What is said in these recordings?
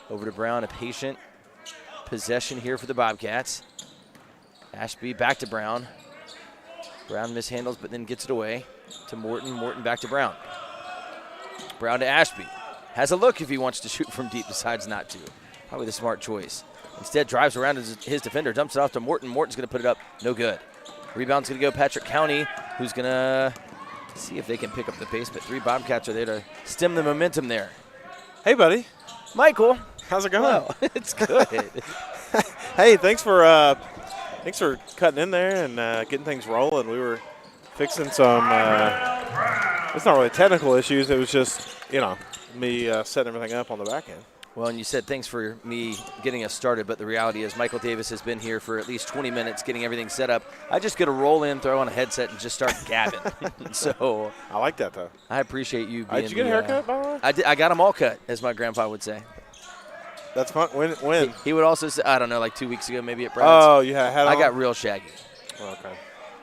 Over to Brown, a patient possession here for the Bobcats. Ashby back to Brown. Brown mishandles, but then gets it away to Morton. Morton back to Brown. Brown to Ashby. Has a look if he wants to shoot from deep, decides not to. Probably the smart choice. Instead, drives around his defender, dumps it off to Morton. Morton's going to put it up. No good. Rebound's going to go Patrick County, who's going to see if they can pick up the pace, but 3 Bobcats are there to stem the momentum there. Hey, buddy. Michael. How's it going? Well, it's good. Hey, thanks for cutting in there and getting things rolling. We were fixing some it's not really technical issues. It was just, me setting everything up on the back end. Well, and you said thanks for me getting us started, but the reality is Michael Davis has been here for at least 20 minutes getting everything set up. I just get to roll in, throw on a headset, and just start gabbing. So I like that, though. I appreciate you being Did you get a haircut, by the way? I get them all cut, as my grandpa would say. That's fun. When? He would also say, I don't know, like 2 weeks ago maybe at Brown's. Oh, you had I got real shaggy. Okay.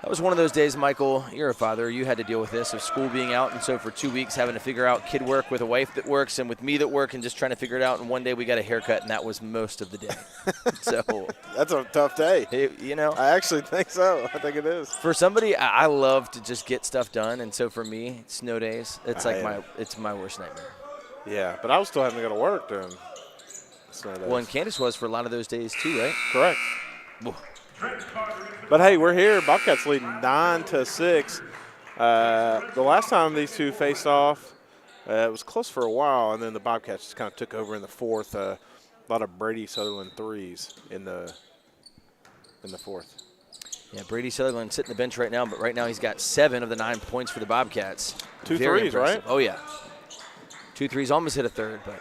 That was one of those days, Michael, you're a father. You had to deal with this, of school being out, and so for 2 weeks having to figure out kid work with a wife that works and with me that work and just trying to figure it out. And one day we got a haircut, and that was most of the day. So that's a tough day. I actually think so. I think it is. For somebody, I love to just get stuff done, and so for me, snow days, it's my worst nightmare. Yeah, but I was still having to go to work during snow days. Well, and Candace was for a lot of those days too, right? Correct. Ooh. But, hey, we're here. Bobcats leading 9-6. The last time these two faced off, it was close for a while, and then the Bobcats just kind of took over in the fourth. A lot of Brady Sutherland threes in the fourth. Yeah, Brady Sutherland sitting the bench right now, but right now he's got 7 of the 9 points for the Bobcats. 2 Very threes, impressive. right? Oh, yeah. 2 threes, almost hit a third, but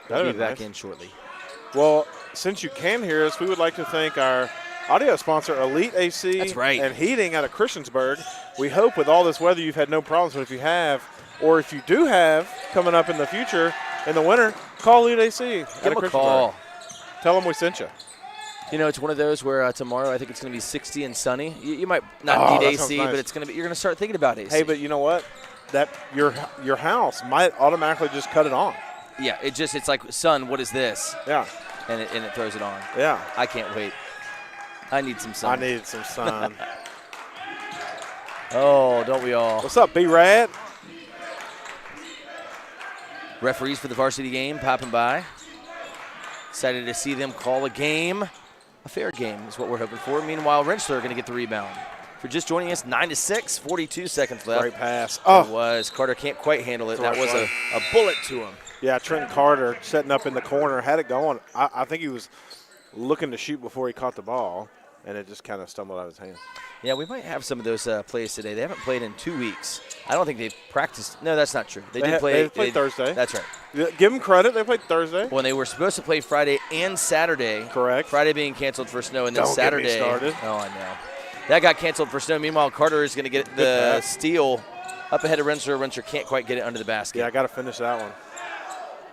he'll be back nice. in shortly. Well, since you can hear us, we would like to thank our audio sponsor, Elite AC That's right. and Heating out of Christiansburg. We hope with all this weather you've had no problems, but if you have, or if you do have coming up in the future, in the winter, call Elite AC Give out of them a Christiansburg. call. Tell them we sent you. It's one of those where tomorrow I think it's going to be 60 and sunny. You might not need AC, nice. but you're going to start thinking about AC. Hey, but you know what? That your house might automatically just cut it on. Yeah, it's like, son, what is this? Yeah. And it throws it on. Yeah. I can't wait. I need some sun. I needed some sun. Oh, don't we all? What's up, B-Rad? Referees for the varsity game popping by. Excited to see them call a game. A fair game is what we're hoping for. Meanwhile, Rentschler going to get the rebound. For just joining us, 9-6, 42 seconds left. Great pass. Oh. It was. Carter can't quite handle it. That was a bullet to him. Yeah, Trenton Carter setting up in the corner, had it going. I think he was looking to shoot before he caught the ball, and it just kind of stumbled out of his hand. Yeah, we might have some of those plays today. They haven't played in 2 weeks. I don't think they've practiced. No, that's not true. They played Thursday. That's right. Give them credit. They played Thursday. Well, they were supposed to play Friday and Saturday. Correct. Friday being canceled for snow, and then Don't Saturday. Get me started. Oh, I know. That got canceled for snow. Meanwhile, Carter is going to get the steal up ahead of Rentschler. Rentschler can't quite get it under the basket. Yeah, I got to finish that one.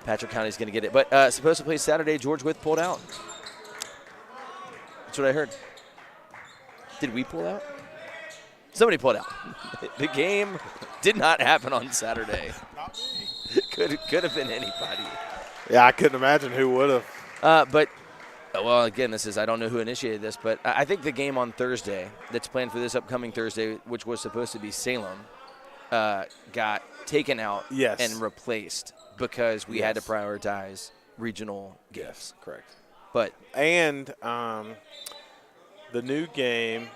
Patrick County's going to get it. But supposed to play Saturday, George Wythe pulled out. That's what I heard. Did we pull out? Somebody pulled out. The game did not happen on Saturday. Could have been anybody. Yeah, I couldn't imagine who would have. But, well, again, I don't know who initiated this, but I think the game on Thursday that's planned for this upcoming Thursday, which was supposed to be Salem, got taken out and replaced because we had to prioritize regional games. Yes, correct. And the new game,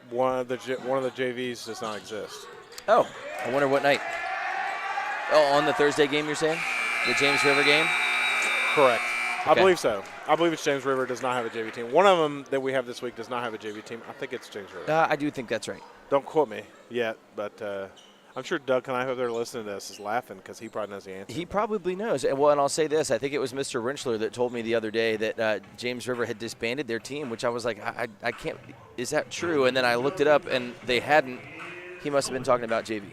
one of the JVs does not exist. Oh, I wonder what night. Oh, on the Thursday game you're saying? The James River game? Correct. Okay. I believe so. I believe it's James River does not have a JV team. One of them that we have this week does not have a JV team. I think it's James River. I do think that's right. Don't quote me yet, but I'm sure Doug and I, who are listening to this, is laughing because he probably knows the answer. He probably knows. And I'll say this. I think it was Mr. Rentschler that told me the other day that James River had disbanded their team, which I was like, I can't – is that true? And then I looked it up, and they hadn't. He must have been talking about JV.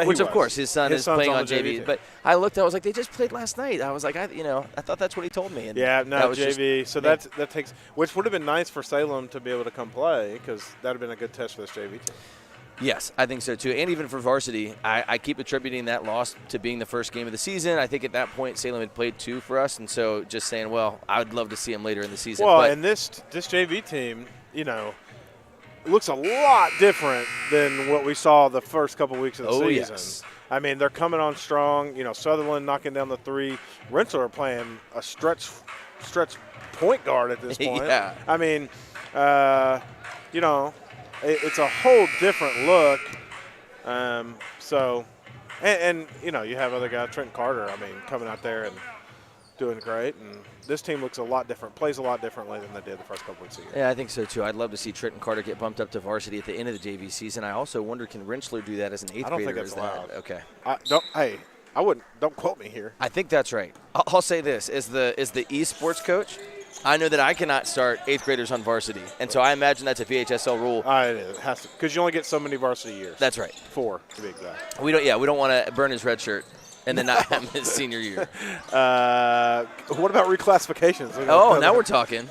Which, of course, his son is playing on JV. But I looked, I was like, they just played last night. I was like, I thought that's what he told me. And yeah, no, JV. So that takes – which would have been nice for Salem to be able to come play because that would have been a good test for this JV team. Yes, I think so too. And even for varsity, I keep attributing that loss to being the first game of the season. I think at that point Salem had played 2 for us, and so just saying, well, I would love to see them later in the season. Well, but and this JV team, looks a lot different than what we saw the first couple weeks of the season. Yes. I mean, they're coming on strong. Sutherland knocking down the 3. Rensselaer are playing a stretch point guard at this point. Yeah. I mean, it's a whole different look. You have other guys, Trenton Carter, coming out there and doing great. And this team looks a lot different, plays a lot differently than they did the first couple weeks of the year. Yeah, I think so too. I'd love to see Trenton Carter get bumped up to varsity at the end of the JV season. I also wonder, can Rensselaer do that as an 8th grader? I don't think that's allowed. Okay. I wouldn't. Don't quote me here. I think that's right. I'll say this: as the esports coach, I know that I cannot start 8th graders on varsity, and so I imagine that's a VHSL rule. It has to, because you only get so many varsity years. That's right. 4 to be exact. We don't want to burn his red shirt and then not have him his senior year. What about reclassifications? Now we're talking.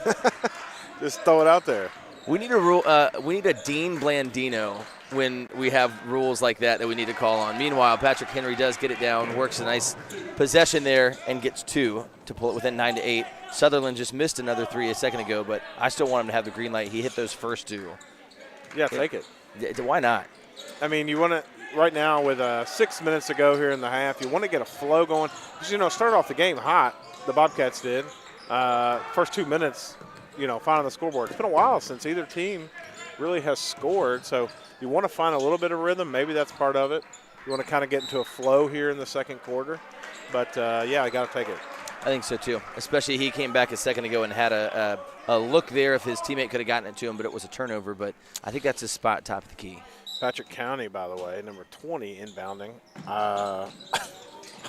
Just throw it out there. We need a rule. We need a Dean Blandino when we have rules like that we need to call on. Meanwhile, Patrick Henry does get it down, works a nice possession there, and gets 2 to pull it within 9-8. Sutherland just missed another 3 a second ago, but I still want him to have the green light. He hit those first 2. Yeah, take it. Why not? I mean, you want to right now with 6 minutes to go here in the half. You want to get a flow going. Because, start off the game hot. The Bobcats did. First 2 minutes, finding the scoreboard. It's been a while since either team really has scored, so you want to find a little bit of rhythm. Maybe that's part of it. You want to kind of get into a flow here in the second quarter. But, I got to take it. I think so, too. Especially he came back a second ago and had a look there if his teammate could have gotten it to him, but it was a turnover. But I think that's his spot, top of the key. Patrick County, by the way, number 20 inbounding. I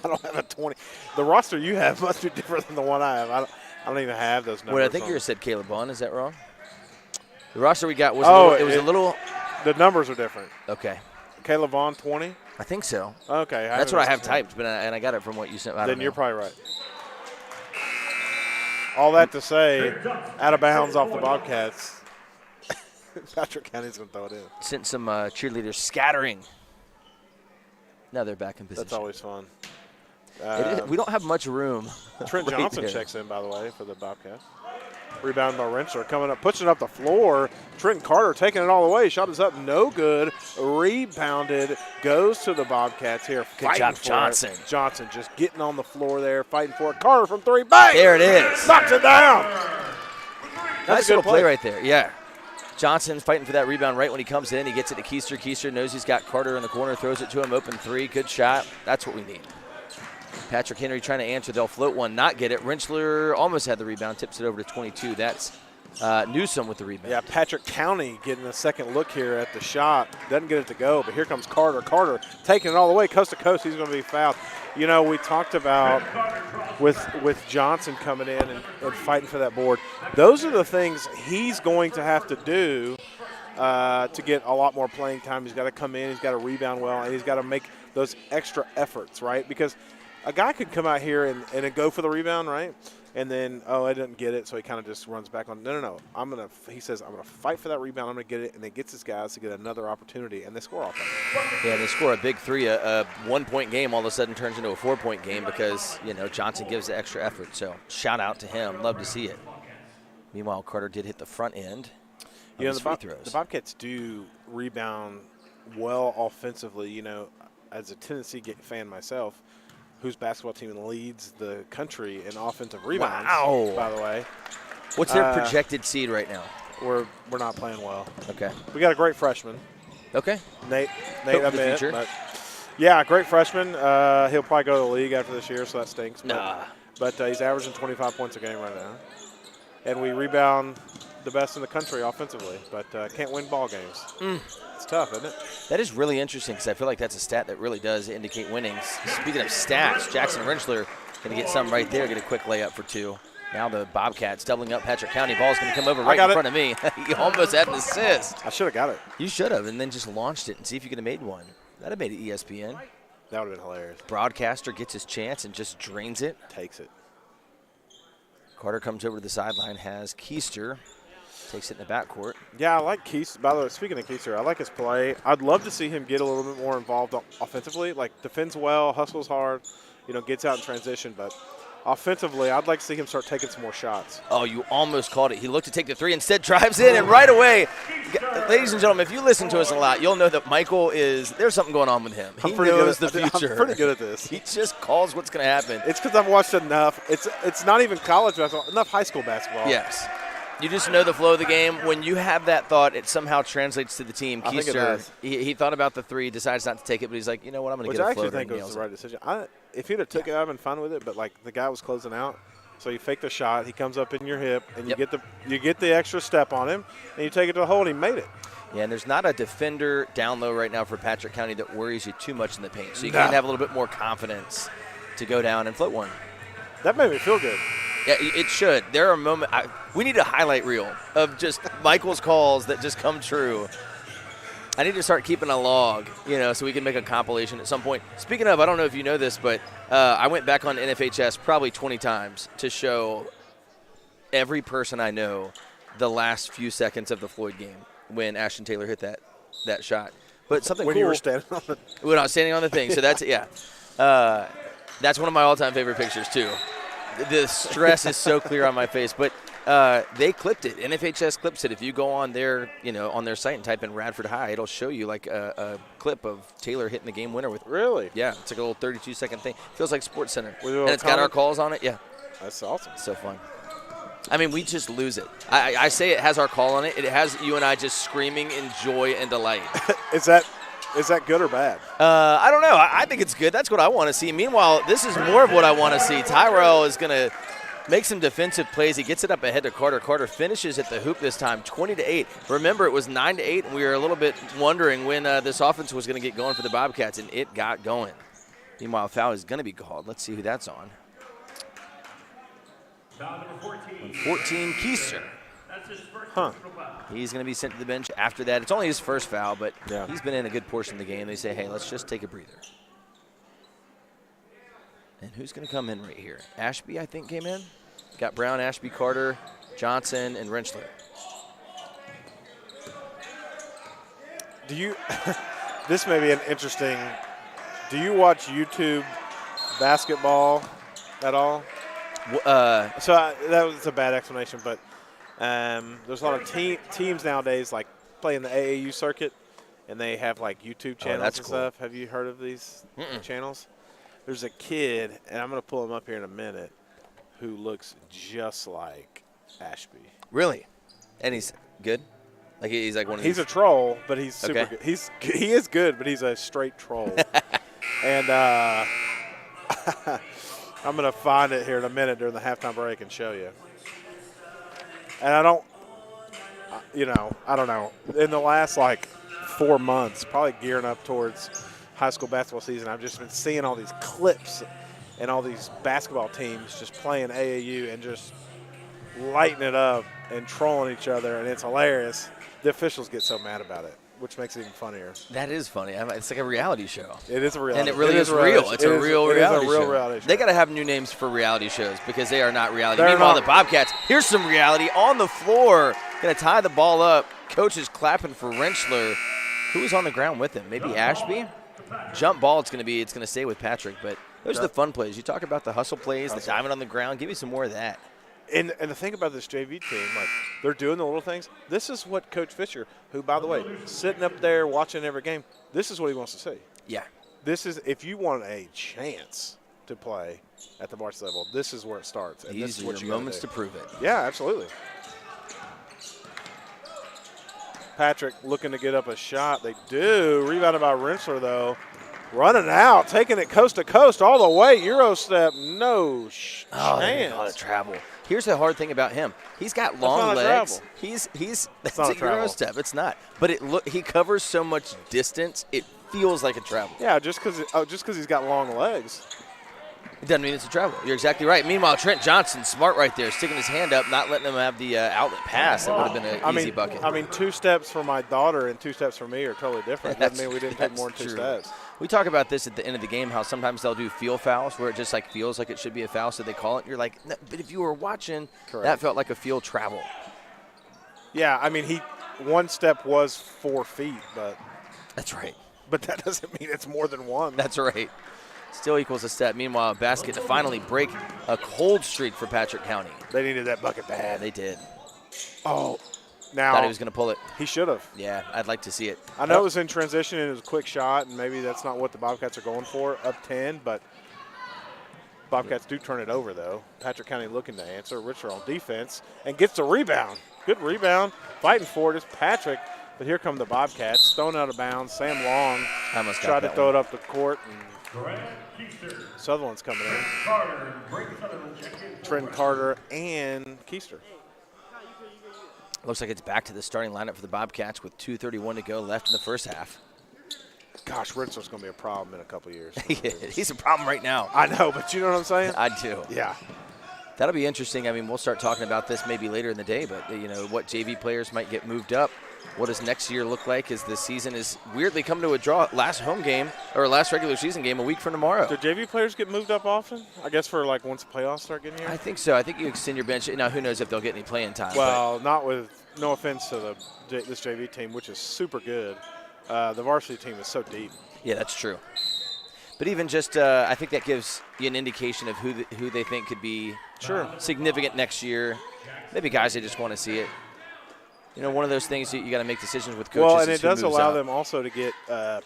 don't have a 20. The roster you have must be different than the one I have. I don't even have those numbers. Wait, I think you said Caleb Bond. Is that wrong? The roster we got was a little. The numbers are different. Okay. Caleb Vaughn, 20? I think so. Okay. That's what I have typed, and I got it from what you sent. Then you're probably right. All that to say, out of bounds off the Bobcats. Patrick County's going to throw it in. Sent some cheerleaders scattering. Now they're back in position. That's always fun. We don't have much room. Trent Johnson checks in, by the way, for the Bobcats. Rebound by Rensselaer coming up, pushing it up the floor. Trenton Carter taking it all the way. Shot is up, no good. Rebounded, goes to the Bobcats here. Good job, Johnson. Johnson just getting on the floor there, fighting for it. Carter from 3, bang! There it is. Knocks it down. Nice little play right there, yeah. Johnson's fighting for that rebound right when he comes in. He gets it to Keister. Keister knows he's got Carter in the corner, throws it to him, open 3. Good shot. That's what we need. Patrick Henry trying to answer. They'll float one, not get it. Rensselaer almost had the rebound, tips it over to 22. That's Newsom with the rebound. Yeah, Patrick County getting a second look here at the shot. Doesn't get it to go, but here comes Carter. Carter taking it all the way, coast to coast. He's going to be fouled. We talked about with Johnson coming in and fighting for that board. Those are the things he's going to have to do to get a lot more playing time. He's got to come in, he's got to rebound well, and he's got to make those extra efforts, right? Because a guy could come out here and go for the rebound, right? And then, I didn't get it, so he kind of just runs back on. No. He says, I'm going to fight for that rebound. I'm going to get it, and then gets his guys to get another opportunity, and they score off of it. Yeah, they score a big 3. A 1-point game all of a sudden turns into a 4-point game because, Johnson gives the extra effort. So shout out to him. Love to see it. Meanwhile, Carter did hit the front end of his free throws. The Bobcats do rebound well offensively. As a Tennessee fan myself, whose basketball team leads the country in offensive rebounds, by the way. What's their projected seed right now? We're not playing well. Okay. We got a great freshman. Okay. Nate the future. But yeah, great freshman. He'll probably go to the league after this year, so that stinks. But he's averaging 25 points a game right now. And we rebound the best in the country offensively, but can't win ball games. It's tough, isn't it? That is really interesting because I feel like that's a stat that really does indicate winnings. Speaking of stats, Jackson Rensselaer going to get some right there, get a quick layup for 2. Now the Bobcats doubling up Patrick County. Ball's going to come over right in front of me. You almost had an assist. I should have got it. You should have, and then just launched it and see if you could have made one. That would have made it ESPN. That would have been hilarious. Broadcaster gets his chance and just drains it. Takes it. Carter comes over to the sideline, has Keister. Takes it in the backcourt. Yeah, I like Keister. By the way, speaking of Keister, I like his play. I'd love to see him get a little bit more involved offensively. Like, defends well, hustles hard, gets out in transition. But offensively, I'd like to see him start taking some more shots. Oh, you almost called it. He looked to take the three, instead drives in, and right away, ladies and gentlemen, if you listen to us a lot, you'll know that Michael there's something going on with him. He knows the future. I'm pretty good at this. He just calls what's going to happen. It's because I've watched enough. It's not even college basketball, enough high school basketball. Yes. You just know the flow of the game. When you have that thought, it somehow translates to the team. I think it Keister, does. he thought about the three, decides not to take it, but he's like, you know what, I'm going to get a floater. Which I actually think was the right decision. If he'd have took it, I'd have been fine with it, but, like, the guy was closing out. So you fake the shot, he comes up in your hip, and you get the extra step on him, and you take it to the hole, and he made it. Yeah, and there's not a defender down low right now for Patrick County that worries you too much in the paint. So you can have a little bit more confidence to go down and float one. That made me feel good. Yeah, it should. There are moments we need a highlight reel of just Michael's calls that just come true. I need to start keeping a log, so we can make a compilation at some point. Speaking of, I don't know if you know this, but I went back on NFHS probably 20 times to show every person I know the last few seconds of the Floyd game when Ashton Taylor hit that shot. But something when cool. You were standing on the when I was standing on the thing. So that's that's one of my all-time favorite pictures too. The stress is so clear on my face, but they clipped it. NFHS clips it. If you go on their, on their site and type in Radford High, it'll show you like a clip of Taylor hitting the game winner with. Really? Yeah, it's like a little 32-second thing. Feels like Sports Center, and it's got our calls on it. Yeah, that's awesome. So fun. I mean, we just lose it. I say it has our call on it. It has you and I just screaming in joy and delight. Is that good or bad? I don't know. I think it's good. That's what I want to see. Meanwhile, this is more of what I want to see. Tyrell is going to make some defensive plays. He gets it up ahead to Carter. Carter finishes at the hoop this time, 20-8. Remember, it was 9-8, and we were a little bit wondering when this offense was going to get going for the Bobcats, and it got going. Meanwhile, foul is going to be called. Let's see who that's on. Foul number 14, Keister. That's his first Huh. He's going to be sent to the bench after that. It's only his first foul, but yeah. He's been in a good portion of the game. They say, hey, let's just take a breather. And who's going to come in right here? Ashby, I think, came in. Got Brown, Ashby, Carter, Johnson, and Rentschler. Do you – this may be an interesting – do you watch YouTube basketball at all? That was a bad explanation, but there's a lot of teams nowadays like playing the AAU circuit, and they have like YouTube channels and stuff. Have you heard of these channels? There's a kid, and I'm going to pull him up here in a minute, who looks just like Ashby. Really? And he's good? Like he's like one of He's a troll, but he's super good. He is good, but he's a straight troll. And I'm going to find it here in a minute during the halftime break and show you. And I don't know. In the last, 4 months, probably gearing up towards high school basketball season, I've just been seeing all these clips and all these basketball teams just playing AAU and just lighting it up and trolling each other, and it's hilarious. The officials get so mad about it, which makes it even funnier. That is funny. It's like a reality show. It is a reality. And it really is real. It's a real reality show. They got to have new names for reality shows because they are not reality. Meanwhile, the Bobcats, here's some reality on the floor. Going to tie the ball up. Coach is clapping for Rentschler. Who is on the ground with him? Maybe Ashby? Jump ball, it's going to stay with Patrick. But those are the fun plays. You talk about the hustle plays, the diamond on the ground. Give me some more of that. And the thing about this JV team, they're doing the little things. This is what Coach Fisher, who, by the way, sitting up there watching every game, this is what he wants to see. Yeah. This is, if you want a chance to play at the varsity level, this is where it starts. And These are what your moments to prove it. Yeah, absolutely. Patrick looking to get up a shot. They do. Rebounded by Rentschler, though. Running out, taking it coast to coast all the way. Euro step, no chance. They call it travel. Here's the hard thing about him. He's got long legs. That's a Euro step. It's not. But he covers so much distance, it feels like a travel. Yeah, just because he's got long legs. It doesn't mean it's a travel. You're exactly right. Meanwhile, Trent Johnson, smart right there, sticking his hand up, not letting them have the outlet pass. That would have been an easy bucket. 2 steps for my daughter and 2 steps for me are totally different. Doesn't mean we didn't take more than 2 steps. We talk about this at the end of the game, how sometimes they'll do feel fouls where it just feels like it should be a foul, so they call it. You're like, no, but if you were watching, that felt like a field travel. Yeah, I mean, one step was 4 feet, but That's right. that doesn't mean it's more than one. That's right. Still equals a step. Meanwhile, a basket to finally break a cold streak for Patrick County. They needed that bucket Yeah, bad. they did. Oh, now Thought he was going to pull it. he should have. Yeah, I'd like to see it. I know it was in transition and it was a quick shot, and maybe that's not what the Bobcats are going for, up 10, but Bobcats do turn it over, though. Patrick County looking to answer. Richer on defense and gets the rebound. Good rebound. Fighting for it is Patrick, but here come the Bobcats. Thrown out of bounds. Sam Long tried to throw it up the court, and Sutherland's coming in. Trenton Carter and Keister. Looks like it's back to the starting lineup for the Bobcats with 2:31 to go left in the first half. Gosh, Ritzler's going to be a problem in a couple of years. He's a problem right now. I know, but you know what I'm saying? I do. Yeah. That'll be interesting. I mean, we'll start talking about this maybe later in the day, but, what JV players might get moved up. What does next year look like as the season is weirdly coming to a draw? Last regular season game a week from tomorrow. Do JV players get moved up often? I guess for once the playoffs start getting here? I think so. I think you extend your bench. Now, who knows if they'll get any playing time. Well, no offense to this JV team, which is super good. The varsity team is so deep. Yeah, that's true. But even just, I think that gives you an indication of who they think could be significant next year. Maybe guys they just want to see it. One of those things you got to make decisions with coaches. Well, and it does allow them also to get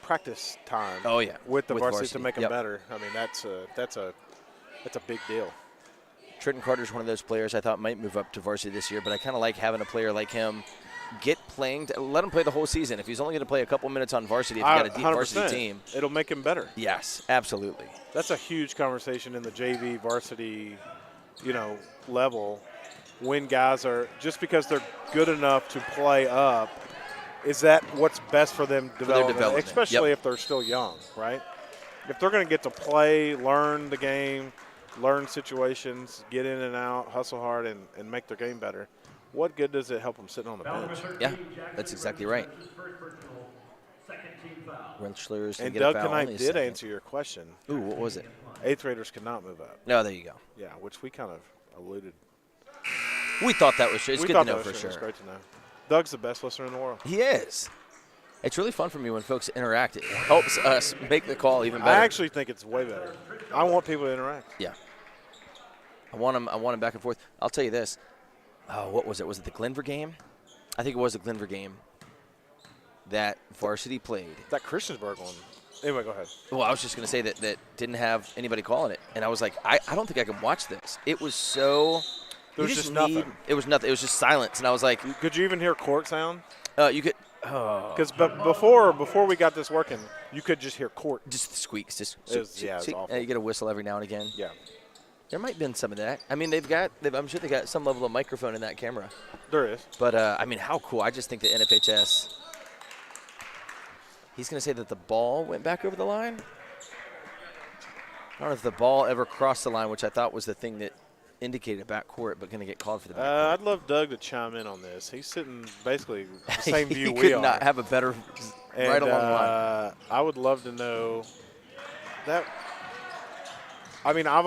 practice time. Oh yeah, with the varsity to make them better. I mean, that's a big deal. Trenton Carter's one of those players I thought might move up to varsity this year, but I kind of like having a player like him get playing. Let him play the whole season. If he's only going to play a couple minutes on varsity, if you got a deep 100%. Varsity team, it'll make him better. Yes, absolutely. That's a huge conversation in the JV varsity, level. When guys are just because they're good enough to play up, is that what's best for them development? Especially if they're still young, right? If they're going to get to play, learn the game, learn situations, get in and out, hustle hard, and make their game better, what good does it help them sitting on the bench? Yeah, that's exactly right. Renschler's and Doug tonight did answer your question. Ooh, what was it? 8th graders could not move up. No, there you go. Yeah, which we kind of alluded. We thought that was true. It's good to know for sure. It's great to know. Doug's the best listener in the world. He is. It's really fun for me when folks interact. It helps us make the call even better. I actually think it's way better. I want people to interact. Yeah. I want them back and forth. I'll tell you this. Oh, what was it? Was it the Glenver game? I think it was the Glenver game that varsity played. That Christiansburg one. Anyway, go ahead. Well, I was just going to say that didn't have anybody calling it. And I was like, I don't think I can watch this. It was so – there was just nothing. It was nothing. It was just silence. And I was like – could you even hear court sound? You could – because before we got this working, you could just hear court. Just the squeaks. Just it's awful. You get a whistle every now and again. Yeah. There might have been some of that. I mean, I'm sure they got some level of microphone in that camera. There is. But, I mean, how cool. I just think that NFHS – he's going to say that the ball went back over the line. I don't know if the ball ever crossed the line, which I thought was the thing that indicated backcourt, but going to get called for the backcourt. I'd love Doug to chime in on this. He's sitting basically the same view we are. He could not have a better right along the line. I would love to know that. I mean, I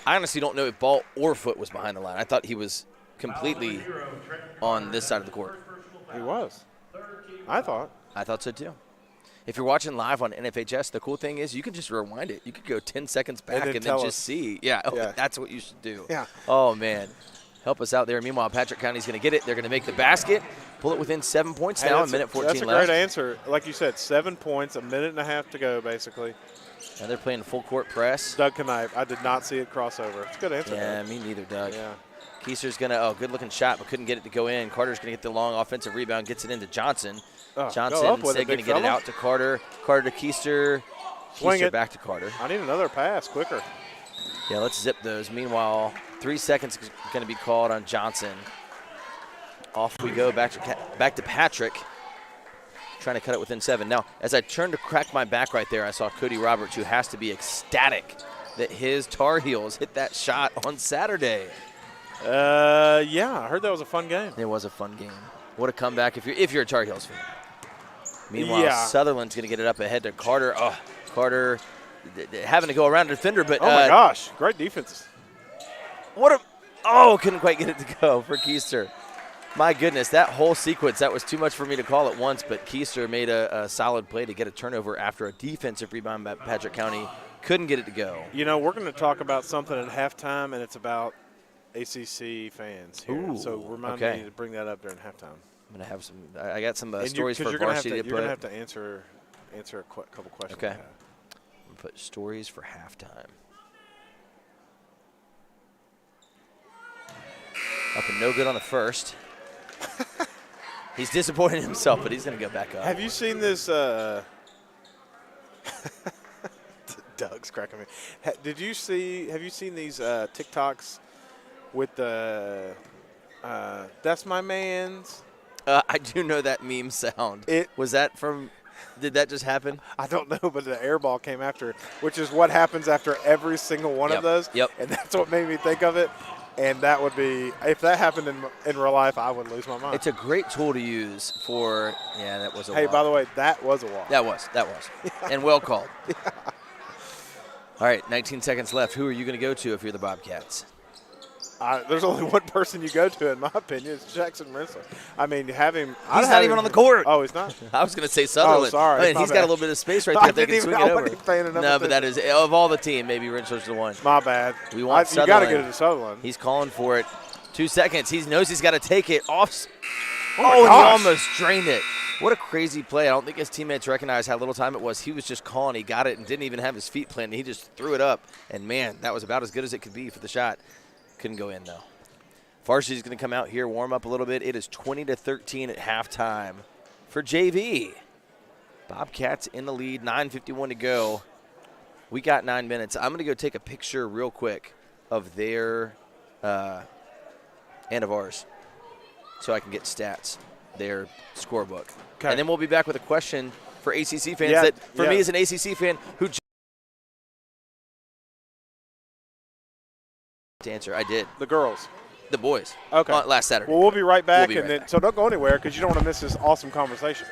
honestly don't know if ball or foot was behind the line. I thought he was completely on this side of the court. He was. I thought so too. If you're watching live on NFHS, the cool thing is you can just rewind it. You could go 10 seconds back and then just see. Yeah, that's what you should do. Yeah. Oh, man. Help us out there. Meanwhile, Patrick County's going to get it. They're going to make the basket, pull it within 7 points now, a minute 14 left. That's a great answer. Like you said, 7 points, a minute and a half to go, basically. And they're playing full court press. Doug Knife. I did not see it crossover. It's a good answer. Yeah, me neither, Doug. Yeah. Keister's going to, good-looking shot, but couldn't get it to go in. Carter's going to get the long offensive rebound, gets it into Johnson. Johnson instead going to get it out to Carter. Carter to Keister. Keister back to Carter. I need another pass quicker. Yeah, let's zip those. Meanwhile, 3 seconds is going to be called on Johnson. Off we go back to Patrick. Trying to cut it within 7. Now, as I turned to crack my back right there, I saw Cody Roberts, who has to be ecstatic that his Tar Heels hit that shot on Saturday. Yeah, I heard that was a fun game. It was a fun game. What a comeback if you're a Tar Heels fan. Meanwhile, Sutherland's going to get it up ahead to Carter. Oh, Carter having to go around the defender, but oh my gosh, great defense. Couldn't quite get it to go for Keister. My goodness, that whole sequence, that was too much for me to call at once, but Keister made a solid play to get a turnover after a defensive rebound by Patrick County. Couldn't get it to go. You know, we're going to talk about something at halftime, and it's about ACC fans here. Ooh, so remind okay. me to bring that up during halftime. I'm going to have some – I got some stories for you're gonna varsity to put. You're going to have to answer a couple questions. Okay. I'm going to put stories for halftime. Up and no good on the first. He's disappointed in himself, but he's going to go back up. Have you seen this? Doug's cracking me. Have you seen these TikToks with the "That's my man's"? I do know that meme sound. Was that from? Did that just happen? I don't know, but the air ball came after, which is what happens after every single one of those. Yep. And that's what made me think of it. And that would be, if that happened in real life, I would lose my mind. It's a great tool to use for. Yeah, that was a. Hey, walk. by the way, that was a walk. That was, and well called. Yeah. All right, 19 seconds left. Who are you going to go to if you're the Bobcats? There's only one person you go to, in my opinion. It's Jackson Rinsler. I mean, have him. He's not even on the court. Oh, he's not? I was going to say Sutherland. Oh, sorry. I mean, he's got a little bit of space right there. They can swing it over. No, but that is, of all the team, maybe Rinsler's the one. My bad. We want Sutherland. You got to get it to Sutherland. He's calling for it. 2 seconds. He knows he's got to take it off. Oh, he almost drained it. What a crazy play. I don't think his teammates recognized how little time it was. He was just calling. He got it and didn't even have his feet planted. He just threw it up. And, man, that was about as good as it could be for the shot. Couldn't go in, though. Varsity's going to come out here, warm up a little bit. It is 20-13 at halftime for JV. Bobcats in the lead, 9:51 to go. We got 9 minutes. I'm going to go take a picture real quick of their and of ours so I can get stats, their scorebook. Okay. And then we'll be back with a question for ACC fans that, for me as an ACC fan, who to answer. I did. The girls. The boys. Okay. Last Saturday. Well, we'll be right back. Back. So don't go anywhere because you don't want to miss this awesome conversation.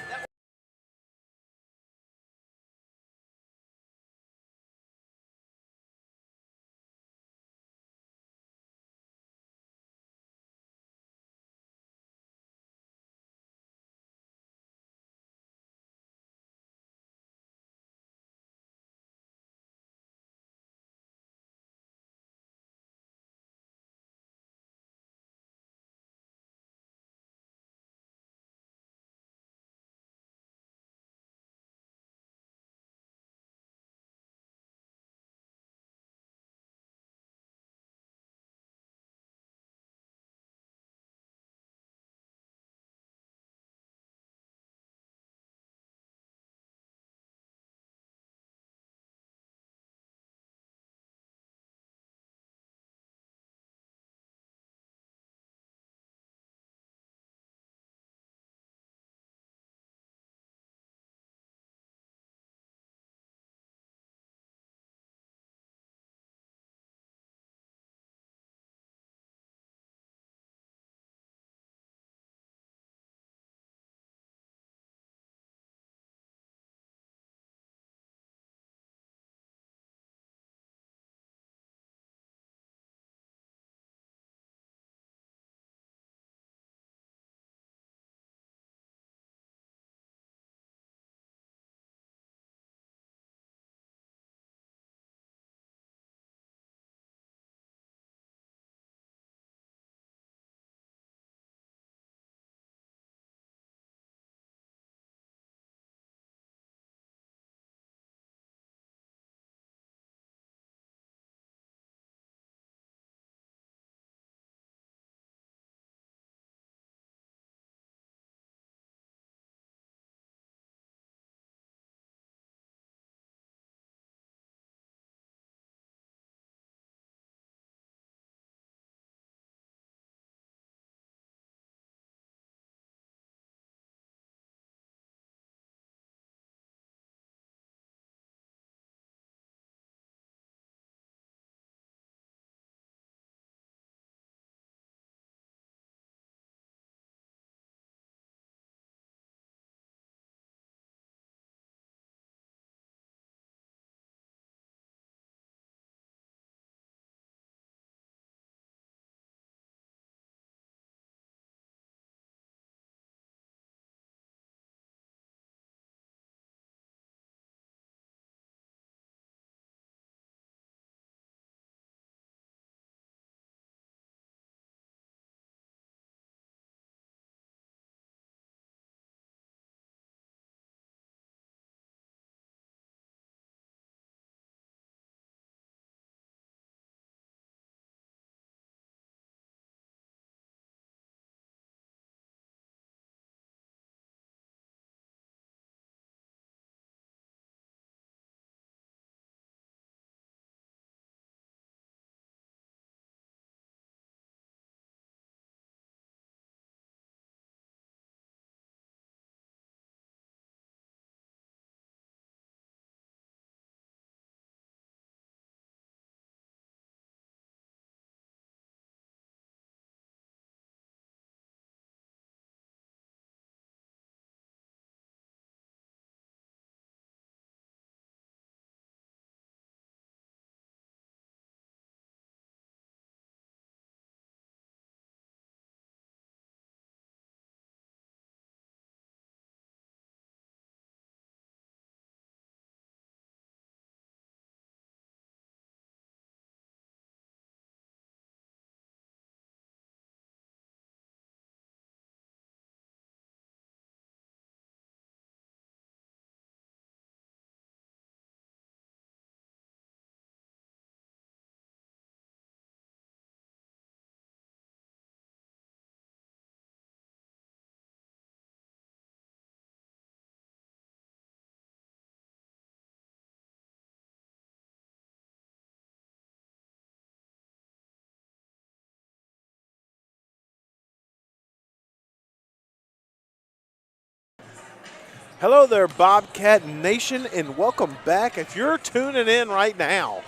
Hello there, Bobcat Nation, and welcome back. If you're tuning in right now,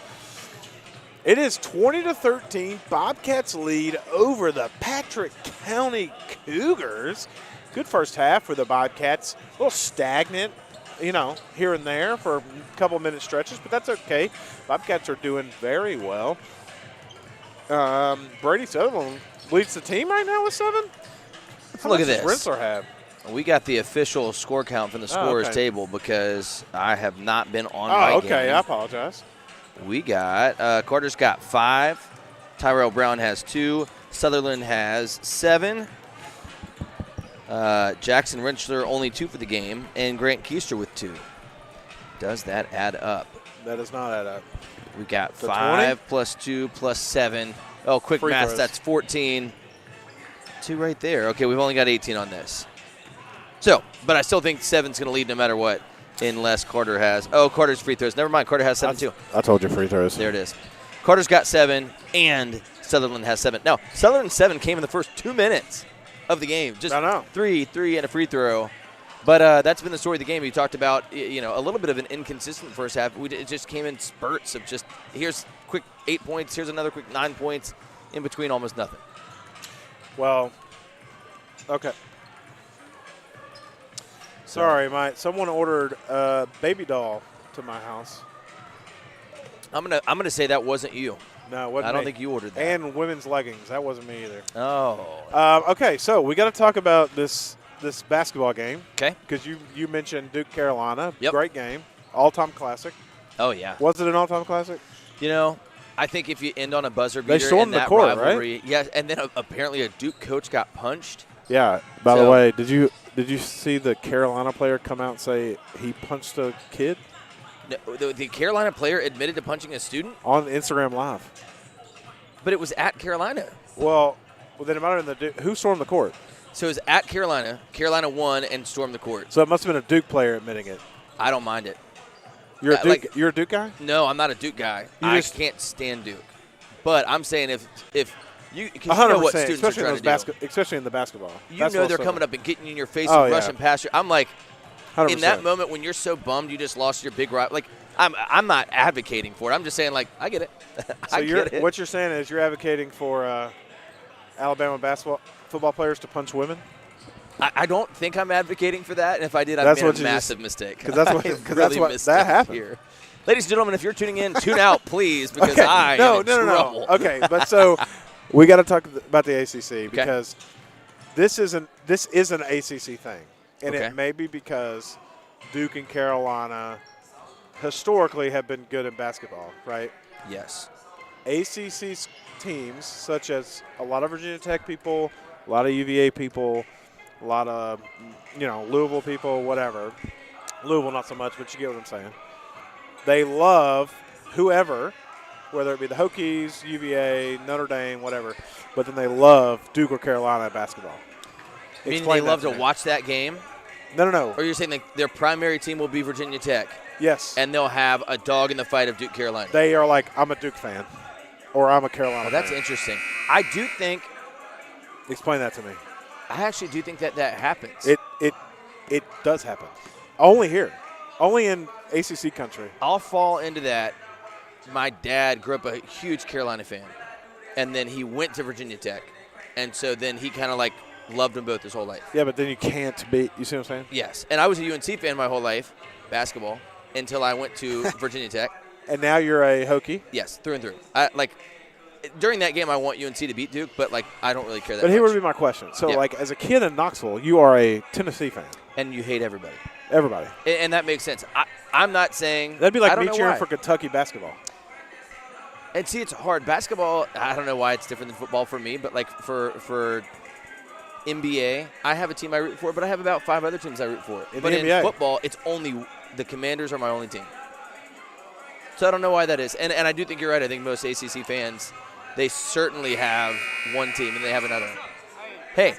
it is 20-13. Bobcats lead over the Patrick County Cougars. Good first half for the Bobcats. A little stagnant, here and there for a couple minute stretches, but that's okay. Bobcats are doing very well. Brady Sutherland leads the team right now with 7. Look at this. Rensler have? We got the official score count from the scorers table because I have not been on my game. I apologize. We got Carter's got 5. Tyrell Brown has 2. Sutherland has 7. Jackson Rensler only 2 for the game, and Grant Keister with 2. Does that add up? That does not add up. We got 5 20? plus 2 plus 7. Oh, quick Free math. throws. That's 14. 2 right there. Okay, we've only got 18 on this. So, but I still think 7's going to lead no matter what, unless Carter has. Oh, Carter's free throws. Never mind. Carter has 7 too. I told you free throws. There it is. Carter's got 7, and Sutherland has 7. Now, Sutherland's 7 came in the first 2 minutes of the game. Just 3, and a free throw. But that's been the story of the game. You talked about, a little bit of an inconsistent first half. It just came in spurts of just, here's quick 8 points, here's another quick 9 points, in between almost nothing. Well, okay. Sorry, someone ordered a baby doll to my house. I'm gonna say that wasn't you. No, it wasn't I don't me. think you ordered that. And women's leggings. That wasn't me either. Oh. Okay, so we got to talk about this basketball game. Okay. Because you mentioned Duke Carolina. Yep. Great game. All-time classic. Oh, yeah. Was it an all-time classic? I think if you end on a buzzer beater They stormed in the that court, rivalry, right? yeah, and then apparently a Duke coach got punched. Yeah. By the way, did you see the Carolina player come out and say he punched a kid? No, the Carolina player admitted to punching a student? On Instagram Live. But it was at Carolina. Well, then it might have been who stormed the court? So it was at Carolina. Carolina won and stormed the court. So it must have been a Duke player admitting it. I don't mind it. You're a Duke. You're a Duke guy? No, I'm not a Duke guy. I can't stand Duke. But I'm saying if you, because you know what students are trying to do. Especially in the basketball. You know they're coming up and getting you in your face and rushing past you. I'm like, 100%. in that moment when you're so bummed you just lost your big rival. Like, I'm not advocating for it. I'm just saying, like, I get it. What you're saying is you're advocating for Alabama football players to punch women? I don't think I'm advocating for that, and if I did, I'd made a massive mistake. Because that's what that happened. Here. Ladies and gentlemen, if you're tuning in, tune out, please, because I am in trouble. Okay, but so we got to talk about the ACC because this is an ACC thing, and it may be because Duke and Carolina historically have been good in basketball, right? Yes. ACC teams, such as a lot of Virginia Tech people, a lot of UVA people, a lot of, Louisville people, whatever. Louisville not so much, but you get what I'm saying. They love whoever, whether it be the Hokies, UVA, Notre Dame, whatever, but then they love Duke or Carolina basketball. Meaning they love to watch that game? No. Or you're saying like their primary team will be Virginia Tech? Yes. And they'll have a dog in the fight of Duke Carolina? They are like, I'm a Duke fan, or I'm a Carolina fan. That's interesting. I do think. Explain that to me. I actually do think that happens. It does happen. Only here. Only in ACC country. I'll fall into that. My dad grew up a huge Carolina fan, and then he went to Virginia Tech, and so then he kind of like loved them both his whole life. Yeah, but then you can't beat. You see what I'm saying? Yes, and I was a UNC fan my whole life, basketball, until I went to Virginia Tech. And now you're a Hokie? Yes, through and through. During that game, I want UNC to beat Duke, but I don't really care that much. But here would be my question. So, as a kid in Knoxville, you are a Tennessee fan. And you hate everybody. Everybody. And that makes sense. I'm not saying. That'd be like me cheering for Kentucky basketball. And see, it's hard. Basketball, I don't know why it's different than football for me, but for NBA, I have a team I root for, but I have about 5 other teams I root for. But in football, it's only the Commanders are my only team. So I don't know why that is. And I do think you're right. I think most ACC fans, they certainly have one team and they have another. Hey,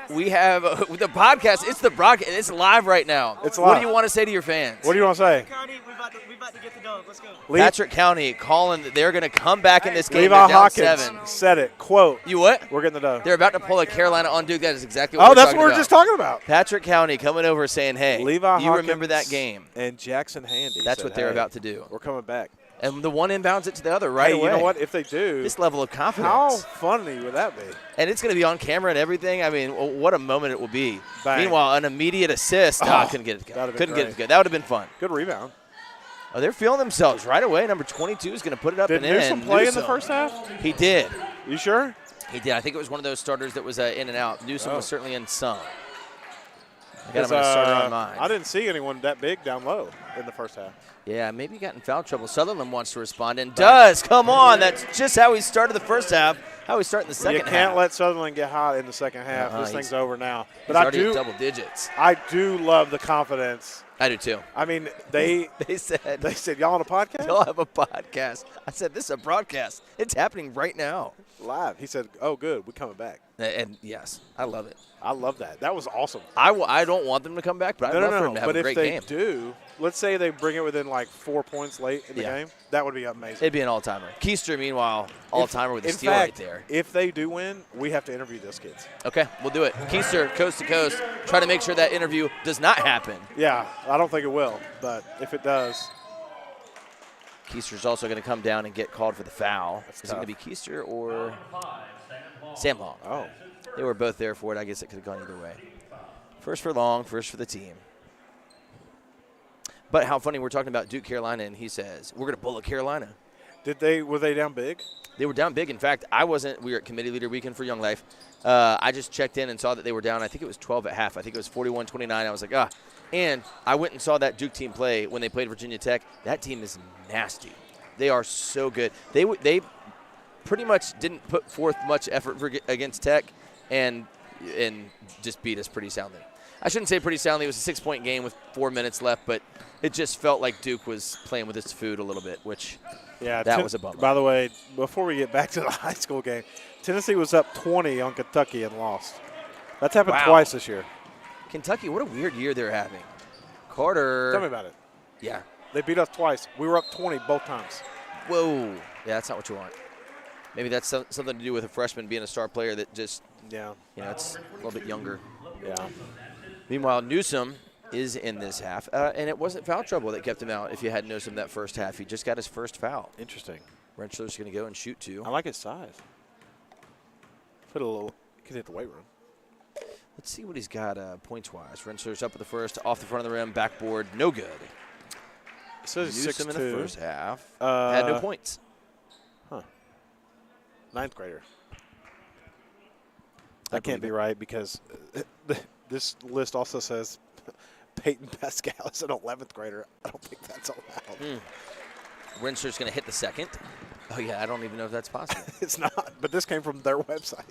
We have the podcast. It's the broadcast. It's live right now. It's What live. do you want to say to your fans? What do you want to say? County, we about to get the dub. Let's go. Patrick County calling that they're going to come back in this game. Levi They're down Hawkins 7. said it. Quote. You what? We're getting the dub. They're about to pull a Carolina on Duke. That is exactly what Oh, we're that's talking what we're about. just talking about. Patrick County coming over saying, hey, Levi you Hawkins remember that game. And Jackson Handy. That's said, what they're hey, about to do. We're coming back. And the one inbounds it to the other right Hey, away. you know what? If they do, This level of confidence. how funny would that be? And it's going to be on camera and everything. I mean, what a moment it will be. Bang. Meanwhile, an immediate assist. Couldn't get it to go. that'd have been Couldn't get it great. to go. That would have been fun. Good rebound. Oh, they're feeling themselves right away. Number 22 is going to put it up Did and Newsom in. play in the Newsom. first half? He did. You sure? He did. I think it was one of those starters that was in and out. Newsom was certainly in some. I got him 'Cause, on a starter on mine. I didn't see anyone that big down low in the first half. Yeah, maybe he got in foul trouble. Sutherland wants to respond and does. Come on. That's just how he started the first half. How he started the second You half. can't let Sutherland get hot in the second half. This thing's over now. But He's already at double digits. I do love the confidence. I do too. I mean, they They said y'all on a podcast? they'll have a podcast. I said, this is a broadcast. It's happening right now. Live. He said, oh, good, we're coming back. And yes, I love it. I love that. That was awesome. I don't want them to come back, but I'd love for them to have But a if great they game. do, let's say they bring it within like 4 points late in the game, that would be amazing. It'd be an all-timer. Keister, meanwhile, all-timer with a In steal fact, right there. if they do win, we have to interview those kids. Okay, we'll do it. Keister, coast to coast, try to make sure that interview does not happen. Yeah, I don't think it will, but if it does. Keister's also going to come down and get called for the foul. Is it going to be Keister or Sam Long? Oh. They were both there for it. I guess it could have gone either way. First for Long, first for the team. But how funny, we're talking about Duke, Carolina, and he says, we're going to bullet Carolina. Were they down big? They were down big. In fact, we were at committee leader weekend for Young Life. I just checked in and saw that they were down. I think it was 12 at half. I think it was 41-29. I was like, And I went and saw that Duke team play when they played Virginia Tech. That team is nasty. They are so good. They pretty much didn't put forth much effort against Tech and just beat us pretty soundly. I shouldn't say pretty soundly. It was a 6-point game with 4 minutes left, but it just felt like Duke was playing with its food a little bit, which that was a bummer. By the way, before we get back to the high school game, Tennessee was up 20 on Kentucky and lost. That's happened twice this year. Kentucky, what a weird year they're having. Carter. Tell me about it. Yeah. They beat us twice. We were up 20 both times. Whoa. Yeah, that's not what you want. Maybe that's something to do with a freshman being a star player that just, it's a little bit younger. Yeah. Meanwhile, Newsom is in this half, and it wasn't foul trouble that kept him out. If you had Newsom that first half, he just got his first foul. Interesting. Rensselaer's going to go and shoot 2. I like his size. Put a little, could hit the weight room. Let's see what he's got points-wise. Rensselaer's up at the first, off the front of the rim, backboard, no good. It says Newsom 6'2". in the first half had no points. Huh. 9th grader. That can't be right because this list also says Peyton Pascal is an 11th grader. I don't think that's allowed. Rensselaer's going to hit the second. Oh, yeah, I don't even know if that's possible. It's not, but this came from their website.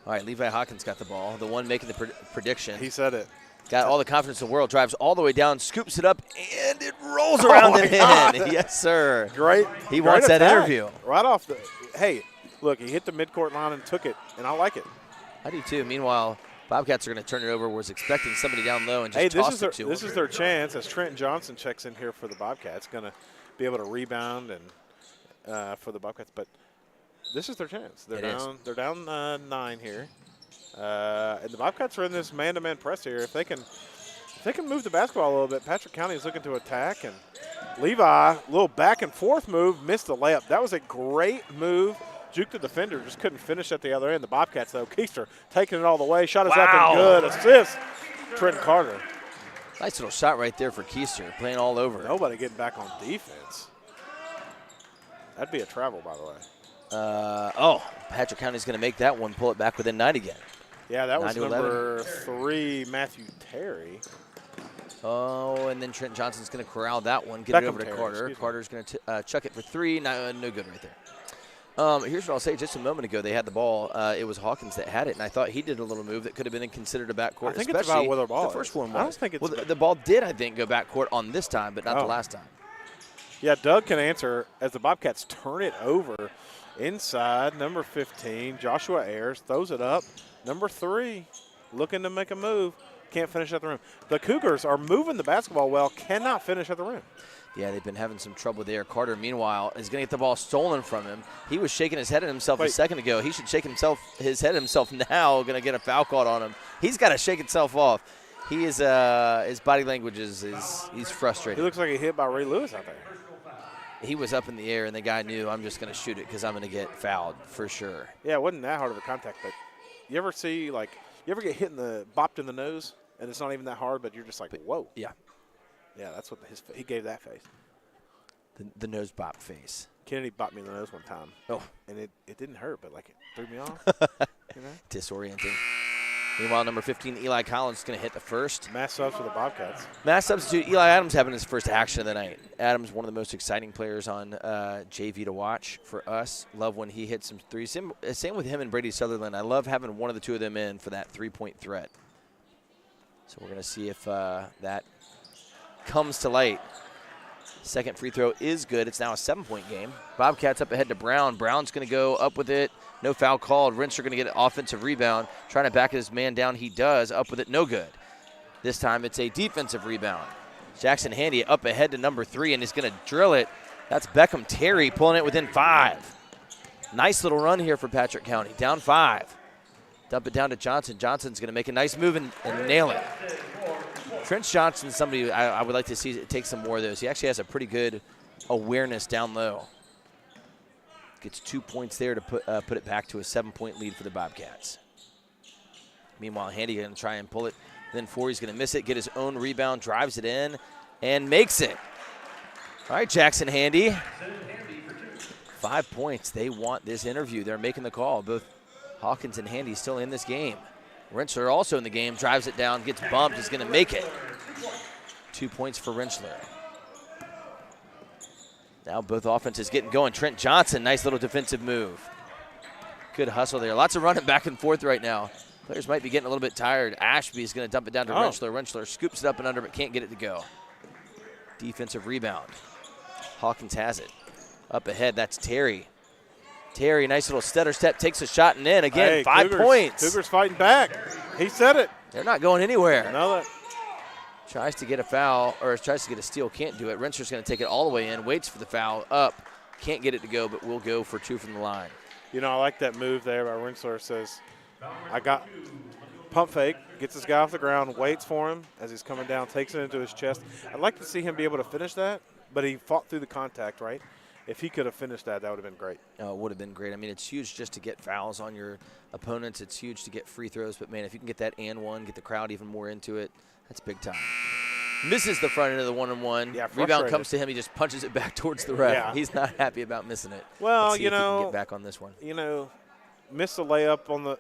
All right, Levi Hawkins got the ball, the one making the prediction. He said it. Got all the confidence in the world, drives all the way down, scoops it up, and it rolls around and in. Yes, sir. Great. He wants that interview. Right off the – hey, look, he hit the midcourt line and took it, and I like it. I do too. Meanwhile, Bobcats are going to turn it over. Was expecting somebody down low and just toss it to him. This is their chance as Trenton Johnson checks in here for the Bobcats. Going to be able to rebound and for the Bobcats, but this is their chance. They're down 9 here, and the Bobcats are in this man-to-man press here. If they can move the basketball a little bit, Patrick County is looking to attack, and Levi, little back and forth move, missed the layup. That was a great move. Juke the defender, just couldn't finish at the other end. The Bobcats, though, Keister taking it all the way. Shot is up and good. Assist, Trenton Carter. Nice little shot right there for Keister, playing all over. Nobody getting back on defense. That'd be a travel, by the way. Patrick County's going to make that one, pull it back within 9 again. Yeah, that was number 3, Matthew Terry. Oh, and then Trenton Johnson's going to corral that one, get it over to Terry, Carter. Carter's going to chuck it for 3. No good right there. Here's what I'll say. Just a moment ago, they had the ball. It was Hawkins that had it, and I thought he did a little move that could have been considered a backcourt. I think it's about where the ball the first is. one was. I don't think it's the ball did, I think, go backcourt on this time, but not the last time. Yeah, Doug can answer as the Bobcats turn it over inside. Number 15, Joshua Ayers throws it up. Number 3, looking to make a move, can't finish at the rim. The Cougars are moving the basketball well, cannot finish at the rim. Yeah, they've been having some trouble there. Carter, meanwhile, is going to get the ball stolen from him. He was shaking his head at himself a second ago. He should shake his head at himself now. Going to get a foul called on him. He's got to shake himself off. He is his body language he's frustrated. He looks like he hit by Ray Lewis out there. He was up in the air, and the guy knew, I'm just going to shoot it because I'm going to get fouled for sure. Yeah, it wasn't that hard of a contact, but you ever get hit bopped in the nose, and it's not even that hard, but you're just like, whoa. Yeah. Yeah, that's what he gave that face. The nose bop face. Kennedy bopped me in the nose one time. Oh. And it didn't hurt, but like it threw me off. Disorienting. Meanwhile, number 15, Eli Collins, is going to hit the first. Mass subs for the Bobcats. Mass substitute, Eli Adams having his first action of the night. Adams, one of the most exciting players on JV to watch for us. Love when he hits some threes. Same with him and Brady Sutherland. I love having one of the two of them in for that three-point threat. So we're going to see if that comes to light. Second free throw is good. It's now a 7-point game. Bobcats up ahead to Brown. Brown's going to go up with it. No foul called. Rentzer going to get an offensive rebound. Trying to back his man down. He does. Up with it. No good. This time it's a defensive rebound. Jackson Handy up ahead to number 3 and is going to drill it. That's Beckham Terry pulling it within 5. Nice little run here for Patrick County. Down 5. Dump it down to Johnson. Johnson's going to make a nice move and nail it. Trent Johnson's somebody I would like to see take some more of those. He actually has a pretty good awareness down low. Gets 2 points there to put it back to a 7-point lead for the Bobcats. Meanwhile, Handy going to try and pull it. Then 4, he's going to miss it, get his own rebound, drives it in, and makes it. All right, Jackson Handy. 5 points. They want this interview. They're making the call. Both Hawkins and Handy still in this game. Rentschler also in the game, drives it down, gets bumped, is going to make it. 2 points for Rentschler. Now both offenses getting going. Trent Johnson, nice little defensive move. Good hustle there. Lots of running back and forth right now. Players might be getting a little bit tired. Ashby is going to dump it down to Rentschler. Rentschler scoops it up and under but can't get it to go. Defensive rebound. Hawkins has it. Up ahead, that's Terry. Terry, nice little stutter step, takes a shot and in. Again, hey, 5 points. Cougars fighting back. He said it. They're not going anywhere. Another. Tries to get a foul, or tries to get a steal, can't do it. Rentschler's going to take it all the way in, waits for the foul, up. Can't get it to go, but will go for 2 from the line. You know, I like that move there by Rentschler. Says, I got pump fake, gets this guy off the ground, waits for him as he's coming down, takes it into his chest. I'd like to see him be able to finish that, but he fought through the contact, right? If he could have finished that, that would have been great. Oh, it would have been great. I mean, it's huge just to get fouls on your opponents. It's huge to get free throws. But, man, if you can get that and one, get the crowd even more into it, that's big time. Misses the front end of the 1-on-1. Yeah, rebound comes to him. He just punches it back towards the ref. Yeah. He's not happy about missing it. Well, Let's see you if he know, can get back on this one. You know, missed the layup on the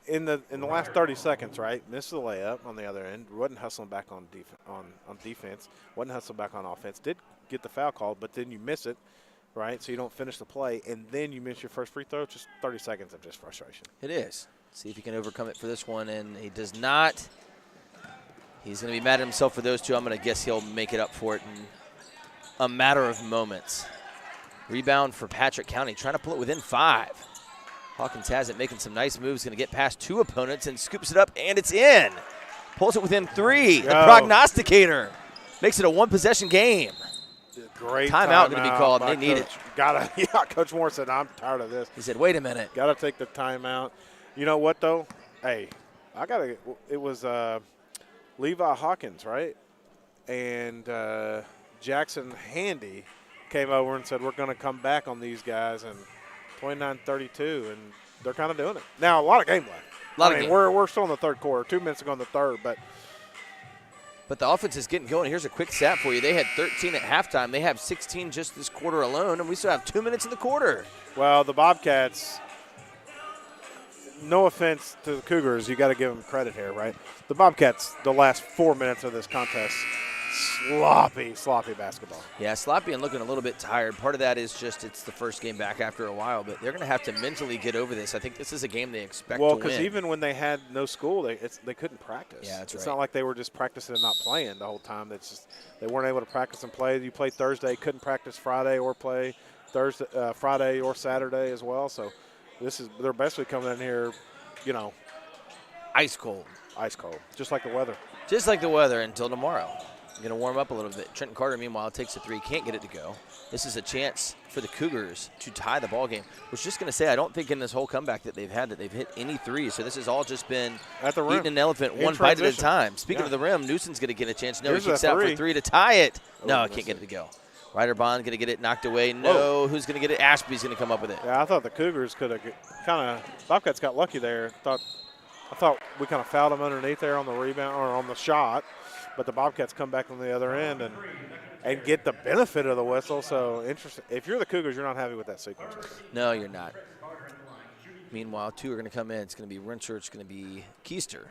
in the last 30 seconds, right? Missed the layup on the other end. Wasn't hustling back on defense. Wasn't hustling back on offense. Did get the foul called, but then you miss it. Right, so you don't finish the play, and then you miss your first free throw. Just 30 seconds of just frustration. It is. See if he can overcome it for this one, and he does not. He's going to be mad at himself for those two. I'm going to guess he'll make it up for it in a matter of moments. Rebound for Patrick County, trying to pull it within 5. Hawkins has it, making some nice moves. Going to get past 2 opponents and scoops it up, and it's in. Pulls it within 3. The prognosticator makes it a 1-possession game. Great timeout going to be called. They need it. Coach Moore said, I'm tired of this. He said, wait a minute. Got to take the timeout. You know what, though? Hey, it was Levi Hawkins, right? And Jackson Handy came over and said, we're going to come back on these guys, and 29-32, and they're kind of doing it. Now, a lot of game left. We're still in the third quarter. 2 minutes to go in the third, but the offense is getting going. Here's a quick stat for you. They had 13 at halftime. They have 16 just this quarter alone, and we still have 2 minutes in the quarter. Well, the Bobcats, no offense to the Cougars, you got to give them credit here, right? The Bobcats, the last 4 minutes of this contest, sloppy basketball. Yeah, sloppy and looking a little bit tired. Part of that is just it's the first game back after a while, but they're going to have to mentally get over this. I think this is a game they expect to win. Well, because even when they had no school, they couldn't practice. Yeah, that's right. It's not like they were just practicing and not playing the whole time. It's just they weren't able to practice and play. You play Thursday, couldn't practice Friday or play Friday or Saturday as well. So they're basically coming in here, you know, ice cold. Ice cold, just like the weather. Just like the weather until tomorrow. Going to warm up a little bit. Trenton Carter, meanwhile, takes a three. Can't get it to go. This is a chance for the Cougars to tie the ball game. I was just going to say, I don't think in this whole comeback that they've had that they've hit any threes. So this has all just been at the rim. Eating an elephant in one transition. bite at a time. Speaking of the rim, Newson's going to get a chance. No, Here's he kicks out for three to tie it. No, can't get it to go. Ryder Bond going to get it knocked away. No, Whoa. Who's going to get it? Ashby's going to come up with it. Yeah, I thought the Cougars could have kind of – Bobcats got lucky there. I thought we kind of fouled them underneath there on the rebound or on the shot. But the Bobcats come back on the other end and get the benefit of the whistle. So, interesting. If you're the Cougars, you're not happy with that sequence. No, you're not. Meanwhile, two are going to come in. It's going to be Rensher. It's going to be Keister.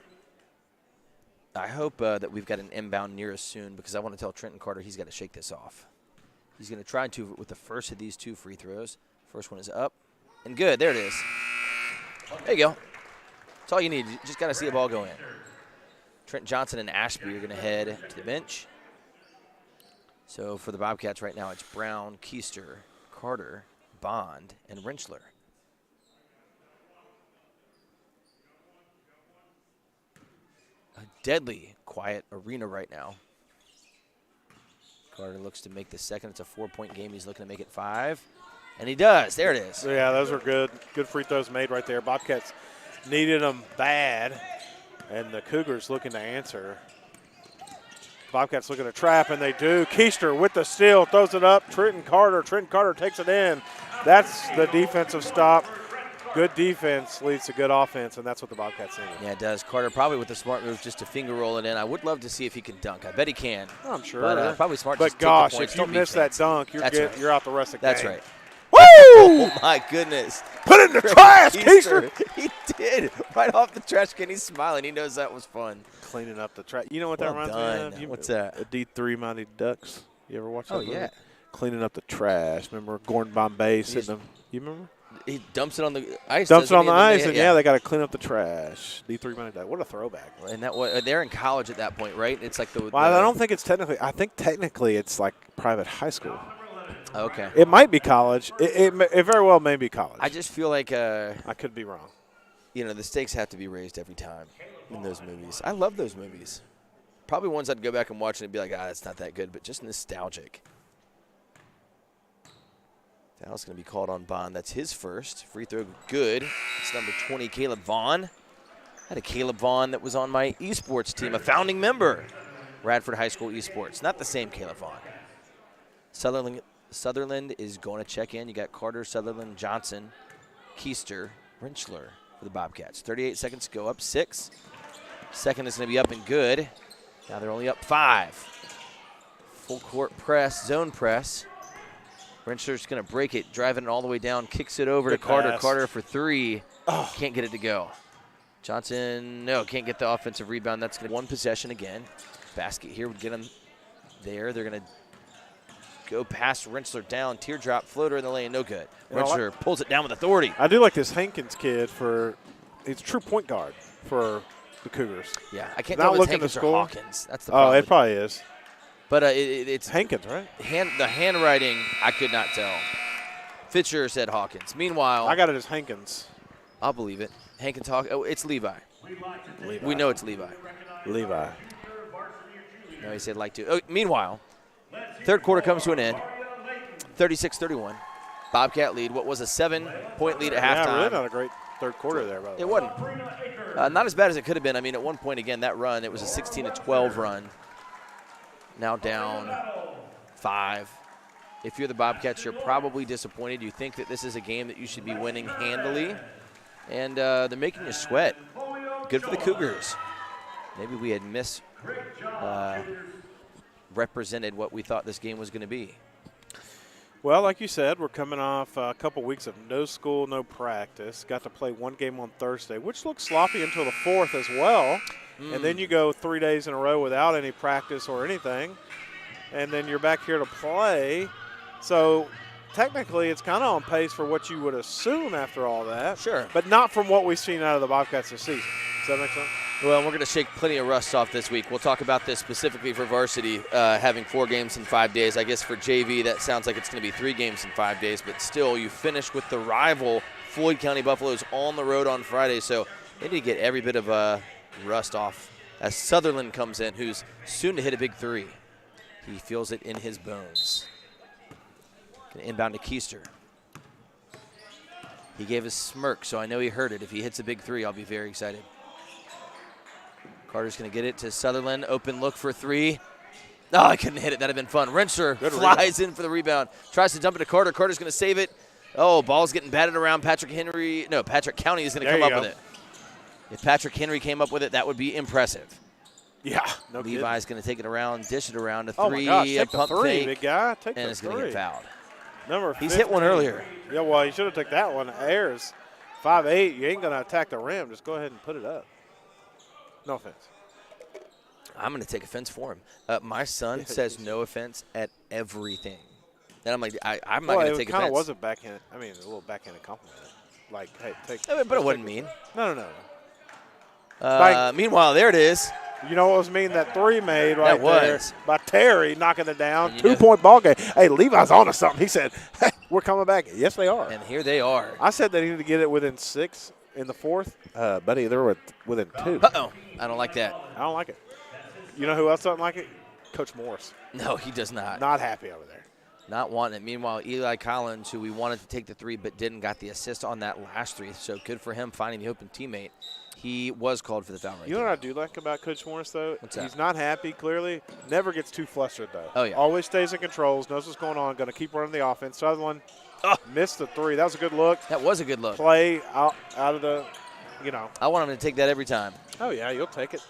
I hope that we've got an inbound near us soon because I want to tell Trenton Carter he's got to shake this off. He's going to try to with the first of these two free throws. First one is up and good. There it is. There you go. That's all you need. You just got to see a ball go in. Trent Johnson and Ashby are going to head to the bench. So for the Bobcats right now, it's Brown, Keister, Carter, Bond, and Rentschler. A deadly quiet arena right now. Carter looks to make the second. It's a 4-point game. He's looking to make it 5. And he does. There it is. Yeah, those were good. Good free throws made right there. Bobcats needed them bad. And the Cougars looking to answer. Bobcats looking to trap, and they do. Keister with the steal, throws it up. Trenton Carter takes it in. That's the defensive stop. Good defense leads to good offense, and that's what the Bobcats need. Yeah, it does. Carter probably with the smart move just to finger roll it in. I would love to see if he can dunk. I bet he can. I'm sure. But probably smart. But just gosh, take the points. if you Don't be miss that fancy. dunk, you're out the rest of the game. That's right. Woo! Oh, my goodness. Put it in the trash, Keister. He did. Right off the trash can. He's smiling. He knows that was fun. Cleaning up the trash. You know what that reminds me of? What's that? A D3 Mighty Ducks. You ever watch that movie? Yeah. Cleaning up the trash. Remember Gordon Bombay sitting them? You remember? He dumps it on the ice. Dumps it on the ice, and and yeah, they got to clean up the trash. D3 Mighty Ducks. What a throwback. And they're in college at that point, right? It's like Well, I don't think it's technically. I think technically it's like private high school. Okay. It might be college. It very well may be college. I just feel like I could be wrong. You know, the stakes have to be raised every time in those movies. I love those movies. Probably ones I'd go back and watch and be like, it's not that good, but just nostalgic. Foul's going to be called on Bond. That's his first. Free throw good. It's number 20, Caleb Vaughn. I had a Caleb Vaughn that was on my esports team, a founding member. Radford High School esports. Not the same Caleb Vaughn. Sutherland is going to check in. You got Carter, Sutherland, Johnson, Keister, Rentschler for the Bobcats. 38 seconds to go, up 6. Second is going to be up and good. Now they're only up 5. Full court press, zone press. Rentschler's going to break it, driving it all the way down, kicks it over to Carter. Pass. Carter for 3. Oh. Can't get it to go. Johnson, no, can't get the offensive rebound. That's going to one possession again. Basket here would get him there. They're going to go past Rentschler down. Teardrop floater in the lane, no good. Rentschler pulls it down with authority. I do like this Hankins kid he's a true point guard for the Cougars. Yeah, I can't Not tell if it's looking to Hankins or score. Hawkins. That's the problem. Oh, it probably is. But it's Hankins, right? the handwriting, I could not tell. Fisher said Hawkins. Meanwhile, I got it as Hankins. I'll believe it. Hankins Hawkins. Oh, it's Levi. Levi. We know it's Levi. Levi. No, he said like to. Oh, meanwhile, third quarter comes to an end. 36-31. Bobcat lead. What was a 7-point lead at halftime. Yeah, really not a great third quarter there, by the way. It wasn't. Not as bad as it could have been. I mean, at one point, again, that run, it was a 16-12 run. Now down 5. If you're the Bobcats, you're probably disappointed. You think that this is a game that you should be winning handily. And they're making you sweat. Good for the Cougars. Maybe we had misrepresented what we thought this game was going to be. Well, like you said, we're coming off a couple weeks of no school, no practice. Got to play one game on Thursday, which looks sloppy until the 4th as well. And then you go 3 days in a row without any practice or anything. And then you're back here to play. So technically it's kind of on pace for what you would assume after all that. Sure. But not from what we've seen out of the Bobcats this season. Does that make sense? Well, we're going to shake plenty of rust off this week. We'll talk about this specifically for varsity, having 4 games in 5 days. I guess for JV, that sounds like it's going to be 3 games in 5 days. But still, you finish with the rival Floyd County Buffaloes on the road on Friday. So they need to get every bit of rust off as Sutherland comes in, who's soon to hit a big three. He feels it in his bones. Gonna inbound to Keister. He gave a smirk, so I know he heard it. If he hits a big three, I'll be very excited. Carter's going to get it to Sutherland. Open look for three. Oh, I couldn't hit it. That would have been fun. Rensler flies in for the rebound. Tries to dump it to Carter. Carter's going to save it. Oh, ball's getting batted around. Patrick County is going to come up with it. If Patrick Henry came up with it, that would be impressive. Yeah, no Levi's going to take it around, dish it around. A three, oh my gosh, a take pump the three, fake, big guy. Take and the it's going to get fouled. He's hit one earlier. Yeah, well, he should have took that one. Ayers, 5'8". You ain't going to attack the rim. Just go ahead and put it up. No offense. I'm going to take offense for him. My son says no offense at everything. And I'm like, I'm not going to take offense. It kind of was a backhand. I mean, a little backhanded compliment. Like, hey, take. But it wasn't mean. No. Meanwhile, there it is. You know what was mean? That three made that there by Terry knocking it down. 2-point ball game. Hey, Levi's on to something. He said, hey, we're coming back. Yes, they are. And here they are. I said they needed to get it within 6 in the fourth. Buddy, they're within 2. Uh-oh. I don't like that. I don't like it. You know who else doesn't like it? Coach Morris. No, he does not. Not happy over there. Not wanting it. Meanwhile, Eli Collins, who we wanted to take the three but didn't, got the assist on that last three. So good for him finding the open teammate. He was called for the foul right You know what I do like about Coach Morris, though? What's that? He's not happy, clearly. Never gets too flustered, though. Oh, yeah. Always stays in controls, knows what's going on, going to keep running the offense. Sutherland missed the three. That was a good look. That was a good look. Play out of the, I want him to take that every time. Oh, yeah, you'll take it.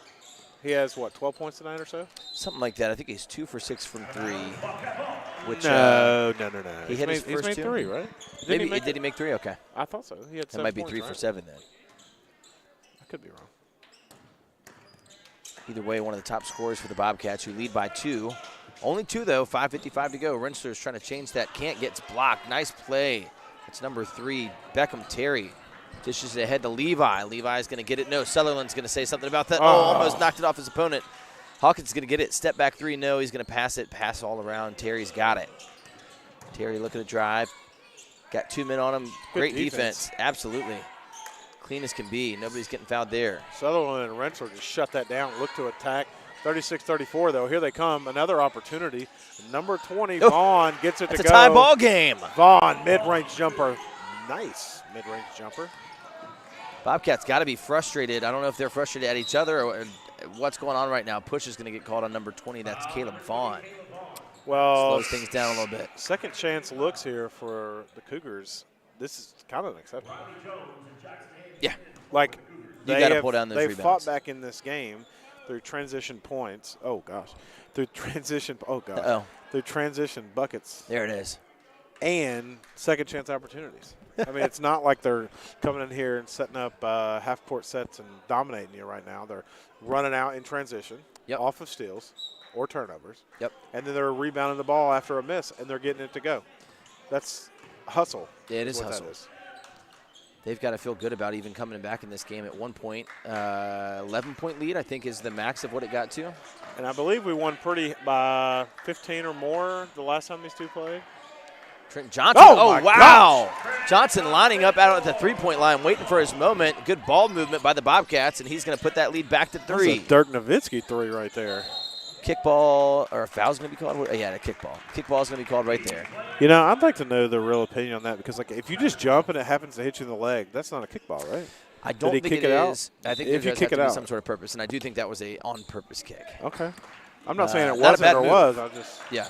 He has, 12 points tonight or so? Something like that. I think he's 2 for 6 from three. Which, no. He hit his first made two? 3, right? Did he make 3? Okay. I thought so. He had 7 That might be points, 3 right? for 7 then. I could be wrong. Either way, one of the top scorers for the Bobcats, who lead by 2. Only 2, though. 5:55 to go. Rensler's trying to change that. Can't. Gets blocked. Nice play. It's number 3, Beckham Terry. Dishes it ahead to Levi. Levi's going to get it. No, Sutherland's going to say something about that. Oh, almost knocked it off his opponent. Hawkins is going to get it. Step back 3. No, he's going to pass it. Pass all around. Terry's got it. Terry looking to drive. Got 2 men on him. Great defense. Absolutely. Clean as can be. Nobody's getting fouled there. Sutherland and Rensler just shut that down. Look to attack. 36-34, though. Here they come. Another opportunity. Number 20, Vaughn, gets it to go. It's a tie ball game. Vaughn, mid-range jumper. Nice mid-range jumper. Bobcats got to be frustrated. I don't know if they're frustrated at each other or what's going on right now. Push is going to get called on number 20. That's Caleb Vaughn. Well, slows things down a little bit. Second chance looks here for the Cougars. This is kind of unacceptable. Yeah. Like, you got to pull down those they've rebounds. fought back in this game through transition points. Oh, gosh. Through transition buckets. There it is. And second chance opportunities. I mean, it's not like they're coming in here and setting up half-court sets and dominating you right now. They're running out in transition off of steals or turnovers. Yep. And then they're rebounding the ball after a miss, and they're getting it to go. That's hustle. Yeah, it is hustle. They've got to feel good about even coming back in this game at 1 point. 11-point lead, I think, is the max of what it got to. And I believe we won by 15 or more the last time these two played. Trent Johnson. Oh wow. Gosh. Johnson lining up out at the three-point line, waiting for his moment. Good ball movement by the Bobcats, and he's going to put that lead back to 3. That's a Dirk Nowitzki 3 right there. Kickball, or a foul's going to be called? Yeah, a kickball. Kickball's going to be called right there. You know, I'd like to know the real opinion on that because, like, if you just jump and it happens to hit you in the leg, that's not a kickball, right? I don't think it is. I think if there you does kick have it to be out, some sort of purpose, and I do think that was a on-purpose kick. Okay. I'm not saying it not a wasn't bad or move. was. I just Yeah.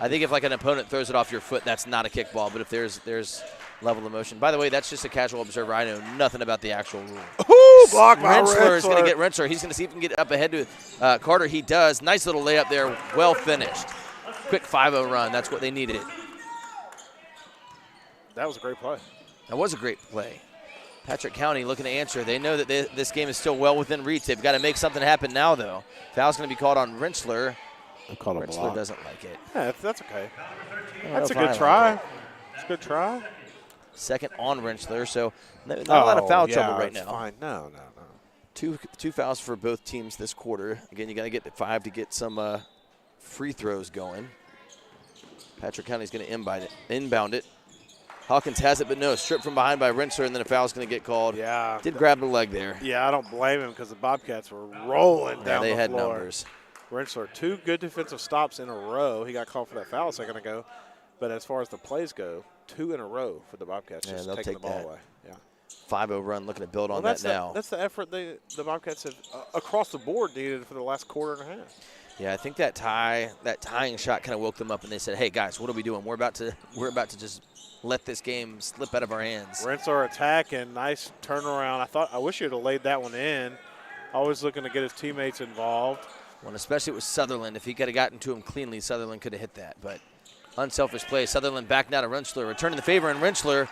I think if, like, an opponent throws it off your foot, that's not a kickball. But if there's level of motion. By the way, that's just a casual observer. I know nothing about the actual rule. Ooh, blocked by Rensler is going to get Rensler. He's going to see if he can get up ahead to Carter. He does. Nice little layup there. Well finished. Quick 5-0 run. That's what they needed. That was a great play. That was a great play. Patrick County looking to answer. They know that this game is still well within reach. They've got to make something happen now, though. Foul's going to be called on Rensler. Rensler doesn't like it. Yeah, that's okay. That's a good try. It's a good try. Second on Rensler, so not a lot of foul trouble right now. Fine. No. Two fouls for both teams this quarter. Again, you got to get to 5 to get some free throws going. Patrick County's going to inbound it. Hawkins has it, but no. Stripped from behind by Rensler, and then a foul's going to get called. Yeah. Did grab the leg there. Yeah, I don't blame him because the Bobcats were rolling down the floor. They had numbers. Rensler, 2 good defensive stops in a row. He got called for that foul a second ago. But as far as the plays go, 2 in a row for the Bobcats, just taking the ball away. Yeah. 5-0 run, looking to build on that now. That's the effort the Bobcats have across the board needed for the last quarter and a half. Yeah, I think that tying shot kind of woke them up, and they said, "Hey guys, what are we doing? We're about to just let this game slip out of our hands." Rensler attacking, nice turnaround. I wish you'd have laid that one in. Always looking to get his teammates involved. Well, especially with Sutherland, if he could have gotten to him cleanly, Sutherland could have hit that. But unselfish play. Sutherland back now to Rensler, returning the favor, and Rensler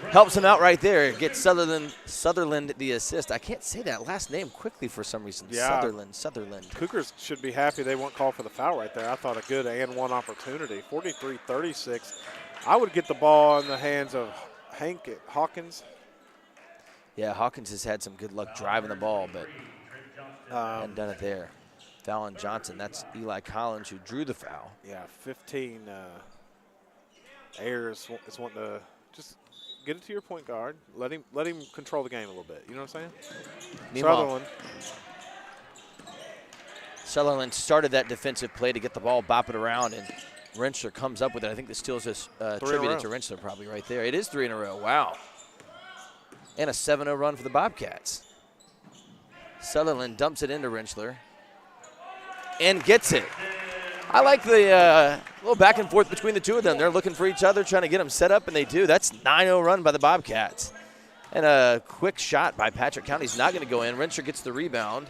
helps him out right there. Gets Sutherland the assist. I can't say that last name quickly for some reason. Yeah. Sutherland. Cougars should be happy they weren't called for the foul right there. I thought a good and one opportunity. 43-36. I would get the ball in the hands of Hawkins. Yeah, Hawkins has had some good luck driving the ball, but hadn't done it there. Foul on Johnson. That's Eli Collins who drew the foul. Yeah, 15 Ayers is wanting to just get it to your point guard. Let him control the game a little bit. You know what I'm saying? Meanwhile, Sutherland started that defensive play to get the ball, bop it around, and Rensler comes up with it. I think the steal is attributed to Rensler probably right there. It is 3 in a row. Wow. And a 7-0 run for the Bobcats. Sutherland dumps it into Rensler and gets it. I like the little back and forth between the two of them. They're looking for each other, trying to get them set up, and they do. That's 9-0 run by the Bobcats. And a quick shot by Patrick County's not going to go in. Rensler gets the rebound.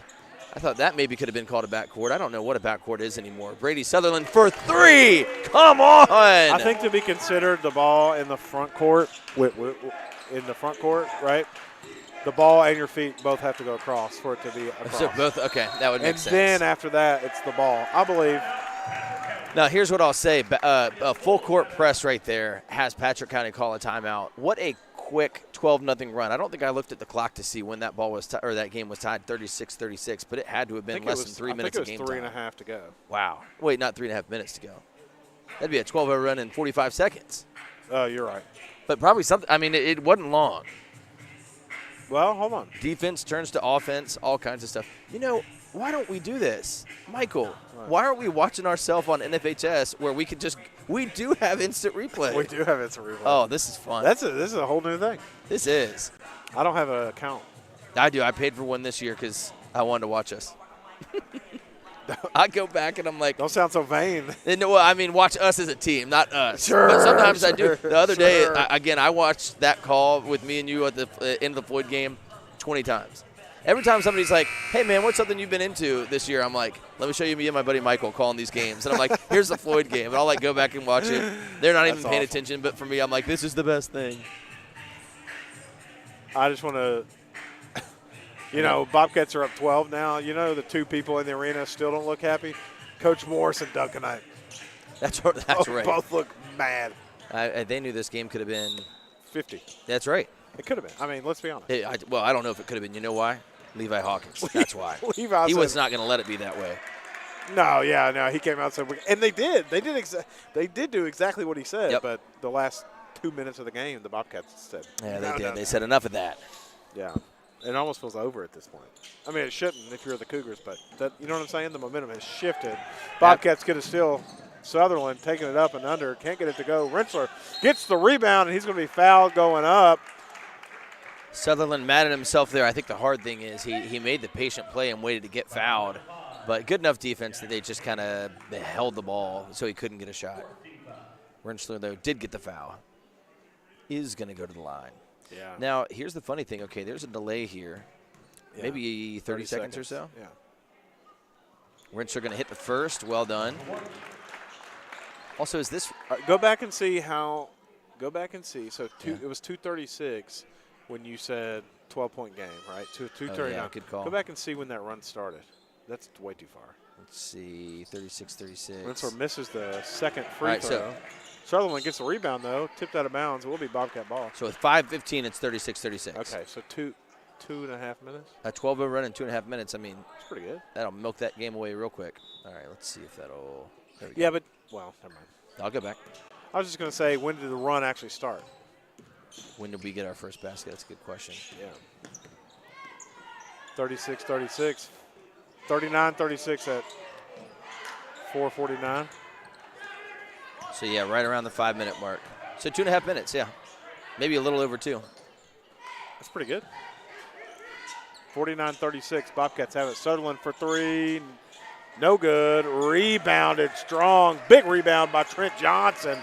I thought that maybe could have been called a backcourt. I don't know what a backcourt is anymore. Brady Sutherland for 3. Come on. I think to be considered the ball in the front court, right? The ball and your feet both have to go across for it to be across. So both, okay, that would make sense. And then after that, it's the ball, I believe. Now, here's what I'll say. A full court press right there has Patrick County call a timeout. What a quick 12-0 run. I don't think I looked at the clock to see when that ball was or that game was tied 36-36, but it had to have been less than 3 minutes of game time. I think it was 3.5 to go. Wow. Wait, not 3.5 minutes to go. That'd be a 12-0 run in 45 seconds. Oh, you're right. But probably something. I mean, it wasn't long. Well, hold on. Defense turns to offense, all kinds of stuff. You know, why don't we do this? Michael, why aren't we watching ourselves on NFHS where we do have instant replay? We do have instant replay. Oh, this is fun. This is a whole new thing. This is. I don't have an account. I do. I paid for one this year because I wanted to watch us. I go back and I'm like. Don't sound so vain. Well, I mean, watch us as a team, not us. Sure. But sometimes I do. The other day, I watched that call with me and you at the end of the Floyd game 20 times. Every time somebody's like, hey, man, what's something you've been into this year? I'm like, let me show you me and my buddy Michael calling these games. And I'm like, here's the Floyd game. And I'll, go back and watch it. They're not even paying attention. But for me, I'm like, this is the best thing. I just want to, Bobcats are up 12 now. The 2 people in the arena still don't look happy. Coach Morris and Duncanite. That's right. Both look mad. They knew this game could have been 50. That's right. It could have been. I mean, let's be honest. I don't know if it could have been. You know why? Levi Hawkins. That's why. He was not going to let it be that way. No, he came out and said, and they did. They did do exactly what he said. Yep. But the last 2 minutes of the game, the Bobcats said. Yeah, they did. They said enough of that. Yeah. It almost feels over at this point. I mean, it shouldn't if you're the Cougars, but you know what I'm saying? The momentum has shifted. Bobcats could have still Sutherland taking it up and under. Can't get it to go. Rensler gets the rebound, and he's going to be fouled going up. Sutherland mad at himself there. I think the hard thing is he made the patient play and waited to get fouled. But good enough defense that they just kind of held the ball so he couldn't get a shot. Rensler, though, did get the foul. Is going to go to the line. Yeah. Now, here's the funny thing. Okay, there's a delay here. Yeah. Maybe 30 seconds or so. Yeah. Rensler going to hit the first. Well done. Also, is this – go back and see how – go back and see. So it was 2:36 when you said 12-point game, right? 2:39. Oh, yeah, good call. Go back and see when that run started. That's way too far. Let's see, 36-36. Rensler misses the second free throw. So Sutherland gets the rebound, though. Tipped out of bounds. It will be Bobcat ball. So with 5:15, it's 36-36. Okay, so two and a half minutes? A 12-0 run in 2.5 minutes. I mean, that's pretty good. That'll milk that game away real quick. All right, let's see if that'll – yeah, but – well, never mind. I'll go back. I was just going to say, when did the run actually start? When did we get our first basket? That's a good question. Yeah. 36-36. 39-36 at 4:49. So, yeah, right around the 5-minute mark. So 2.5 minutes, yeah. Maybe a little over 2. That's pretty good. 49-36. Bobcats have it. Sutherland for 3. No good. Rebounded strong. Big rebound by Trent Johnson.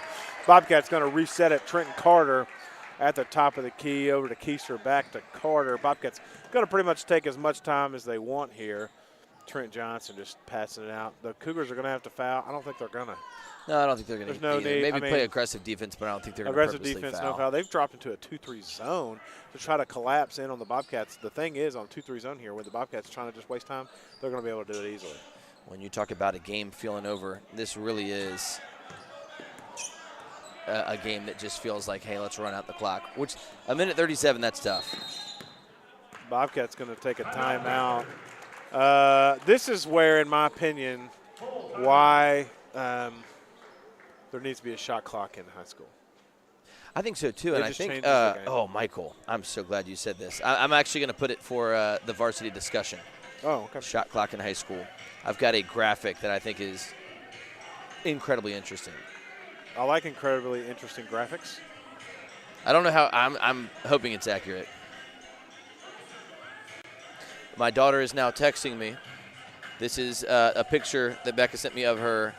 Bobcats going to reset it. Trenton Carter at the top of the key. Over to Keister. Back to Carter. Bobcats going to pretty much take as much time as they want here. Trent Johnson just passing it out. The Cougars are going to have to foul. I don't think they're going to. No, I don't think they're going to. There's no need. Maybe play aggressive defense, but I don't think they're going to aggressive purposely defense, foul. no foul. They've dropped into a 2-3 zone to try to collapse in on the Bobcats. The thing is, on 2-3 zone here, when the Bobcats are trying to just waste time, they're going to be able to do it easily. When you talk about a game feeling over, this really is a game that just feels like, hey, let's run out the clock. Which, a minute 37, that's tough. Bobcats going to take a timeout. This is where, in my opinion, why there needs to be a shot clock in high school. I think so, too. And I think, Michael, I'm so glad you said this. I'm actually going to put it for the varsity discussion. Oh, okay. Shot clock in high school. I've got a graphic that I think is incredibly interesting. I like incredibly interesting graphics. I don't know how. I'm hoping it's accurate. My daughter is now texting me. This is a picture that Becca sent me of her,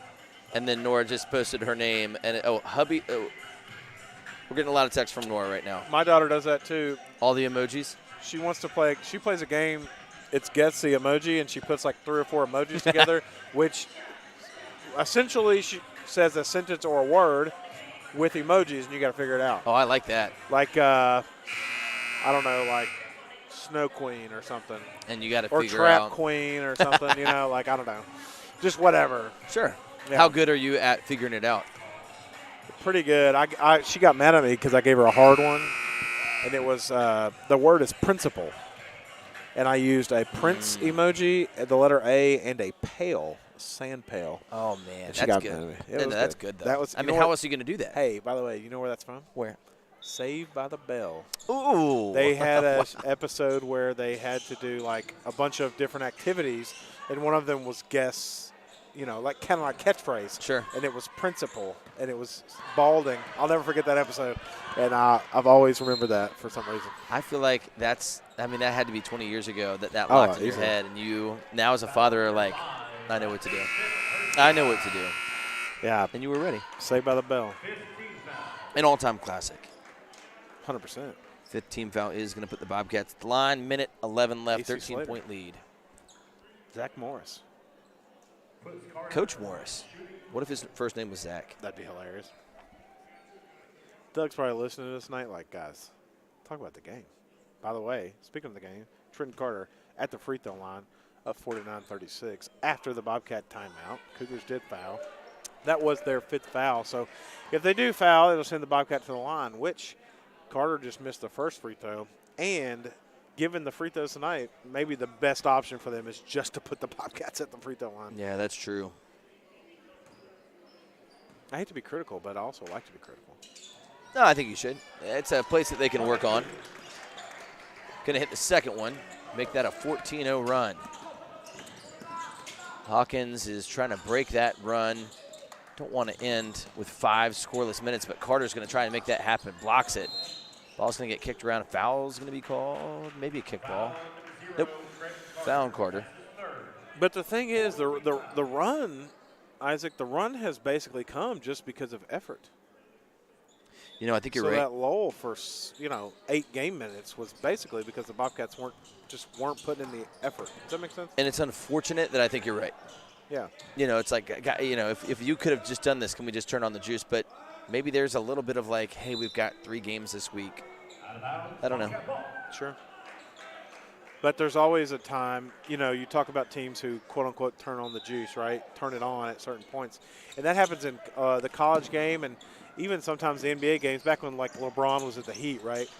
and then Nora just posted her name. And hubby, we're getting a lot of texts from Nora right now. My daughter does that too. All the emojis. She wants to play. She plays a game. It's Guess the Emoji, and she puts like 3 or 4 emojis together, which essentially she says a sentence or a word with emojis, and you got to figure it out. Oh, I like that. Like I don't know, like Snow Queen or something. And you got to or figure Trap out. Queen or something. You know, like I don't know, just whatever. Sure. Yeah. How good are you at figuring it out? Pretty good. She got mad at me because I gave her a hard one, and it was the word is principal. And I used a Prince emoji, the letter A, and a pail, a sand pail. Oh, man. And she That's got good. mad at me. That's good, though. That was, I mean, how else are you going to do that? Hey, by the way, you know where that's from? Where? Saved by the Bell. Ooh. They had an episode where they had to do, like, a bunch of different activities, and one of them was guess, you know, like kind of like catchphrase. Sure. And it was principal, and it was balding. I'll never forget that episode, and I've always remembered that for some reason. I feel like that had to be 20 years ago that locked in your easily. head, and you now as a father are like, I know what to do. I know what to do. Yeah. And you were ready. Saved by the Bell. An all-time classic. 100%. 15 foul is going to put the Bobcats at the line. Minute 11 left, AC 13-point lead. Zach Morris. Coach Morris. What if his first name was Zach? That'd be hilarious. Doug's probably listening to this tonight like, guys, talk about the game. By the way, speaking of the game, Trenton Carter at the free throw line up 49-36 after the Bobcat timeout. Cougars did foul. That was their 5th foul. So if they do foul, it'll send the Bobcat to the line, which Carter just missed the first free throw. And given the free throws tonight, maybe the best option for them is just to put the Bobcats at the free throw line. Yeah, that's true. I hate to be critical, but I also like to be critical. No, I think you should. It's a place that they can work on. Going to hit the second one, make that a 14-0 run. Hawkins is trying to break that run. Don't want to end with 5 scoreless minutes, but Carter's going to try and make that happen. Blocks it. Ball's going to get kicked around. Foul's going to be called. Maybe a kickball. Nope. Foul on Carter. But the thing is, the run, Isaac, the run has basically come just because of effort. You know, I think you're so right. that lull for 8 game minutes was basically because the Bobcats weren't putting in the effort. Does that make sense? And it's unfortunate that I think you're right. Yeah. You know, it's like, you know, if you could have just done this, can we just turn on the juice? But maybe there's a little bit of like, hey, we've got 3 games this week. I don't know. Sure. But there's always a time, you know, you talk about teams who, quote unquote, turn on the juice, right? Turn it on at certain points. And that happens in the college game and even sometimes the NBA games, back when like LeBron was at the Heat, right?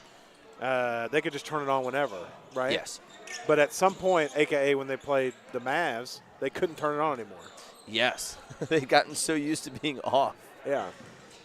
They could just turn it on whenever, right? Yes. But at some point, a.k.a. when they played the Mavs, they couldn't turn it on anymore. Yes. They've gotten so used to being off. Yeah.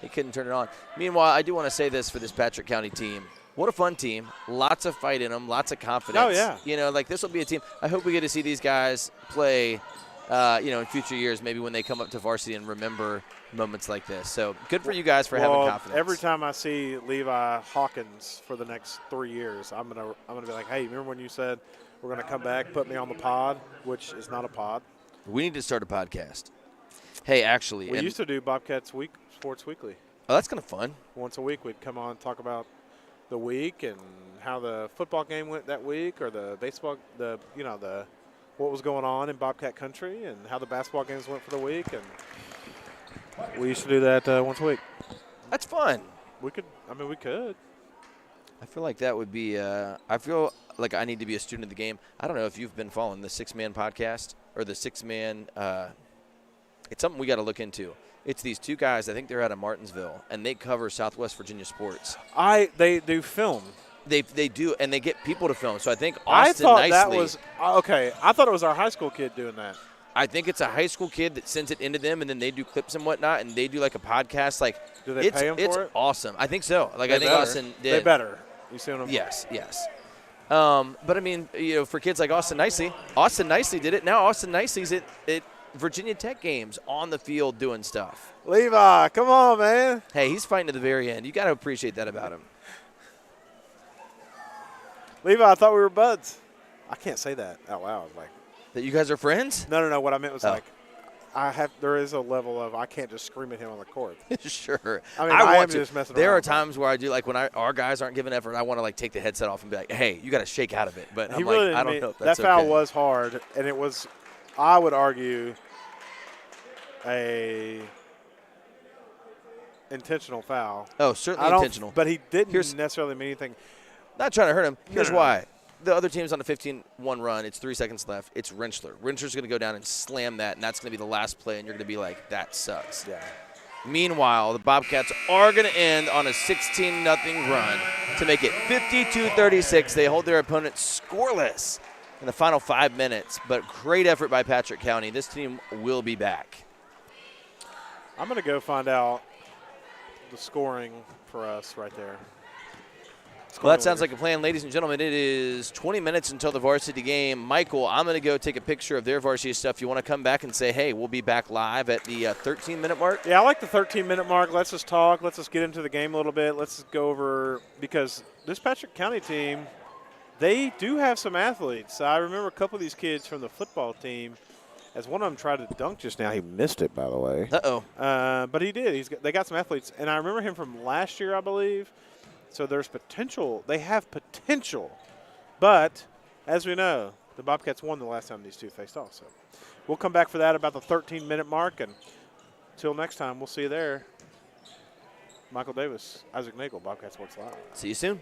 He couldn't turn it on. Meanwhile, I do want to say this for this Patrick County team. What a fun team. Lots of fight in them, lots of confidence. Oh, yeah. You know, like this will be a team. I hope we get to see these guys play, in future years, maybe when they come up to varsity and remember moments like this. So good for you guys for having confidence. Every time I see Levi Hawkins for the next 3 years, I'm gonna be like, hey, remember when you said we're gonna come back, put me on the pod, which is not a pod. We need to start a podcast. Hey, actually. We used to do Bobcats Sports Weekly. Oh, that's kind of fun. Once a week we'd come on and talk about the week and how the football game went that week, or the baseball, what was going on in Bobcat country, and how the basketball games went for the week. And we used to do that once a week. That's fun. We could. I feel like that would be I feel like I need to be a student of the game. I don't know if you've been following the 6-Man podcast or the 6-Man it's something we got to look into. It's these two guys, I think they're out of Martinsville, and they cover Southwest Virginia sports. They do film. They do, and they get people to film. So I think Austin Nicely. That was okay. I thought it was our high school kid doing that. I think it's a high school kid that sends it into them, and then they do clips and whatnot, and they do like a podcast. Like, do they pay them for it? It's awesome. I think so. Like, I think Austin did. They better. You see what I'm saying? Yes. But I mean, for kids like Austin Nicely did it. Now Austin Nicely's at Virginia Tech games on the field doing stuff. Levi, come on, man. Hey, he's fighting to the very end. You got to appreciate that about him. Levi, I thought we were buds. I can't say that out loud. Like that you guys are friends? No. What I meant was there is a level of I can't just scream at him on the court. Sure. I mean, I am just messing around. There are times where I do, like when our guys aren't giving effort, I want to like take the headset off and be like, hey, you got to shake out of it. But I don't know if that's that foul was hard, and it was, I would argue, a intentional foul. Oh, certainly intentional. But he didn't necessarily mean anything. Not trying to hurt him. Here's why. The other team's on a 15-1 run. It's 3 seconds left. It's Rentschler. Rentschler's going to go down and slam that, and that's going to be the last play, and you're going to be like, that sucks. Yeah. Meanwhile, the Bobcats are going to end on a 16-0 run to make it 52-36. They hold their opponent scoreless in the final 5 minutes, but great effort by Patrick County. This team will be back. I'm going to go find out the scoring for us right there. Well, that sounds like a plan. Ladies and gentlemen, it is 20 minutes until the varsity game. Michael, I'm going to go take a picture of their varsity stuff. You want to come back and say, hey, we'll be back live at the 13-minute mark? Yeah, I like the 13-minute mark. Let's just talk. Let's just get into the game a little bit. Let's just go over, because this Patrick County team, they do have some athletes. I remember a couple of these kids from the football team. As one of them tried to dunk just now, he missed it, by the way. Uh-oh. But he did. They got some athletes. And I remember him from last year, I believe. So there's potential. They have potential. But, as we know, the Bobcats won the last time these two faced off. So we'll come back for that about the 13-minute mark. And until next time, we'll see you there. Michael Davis, Isaac Nagel, Bobcat Sports Live. See you soon.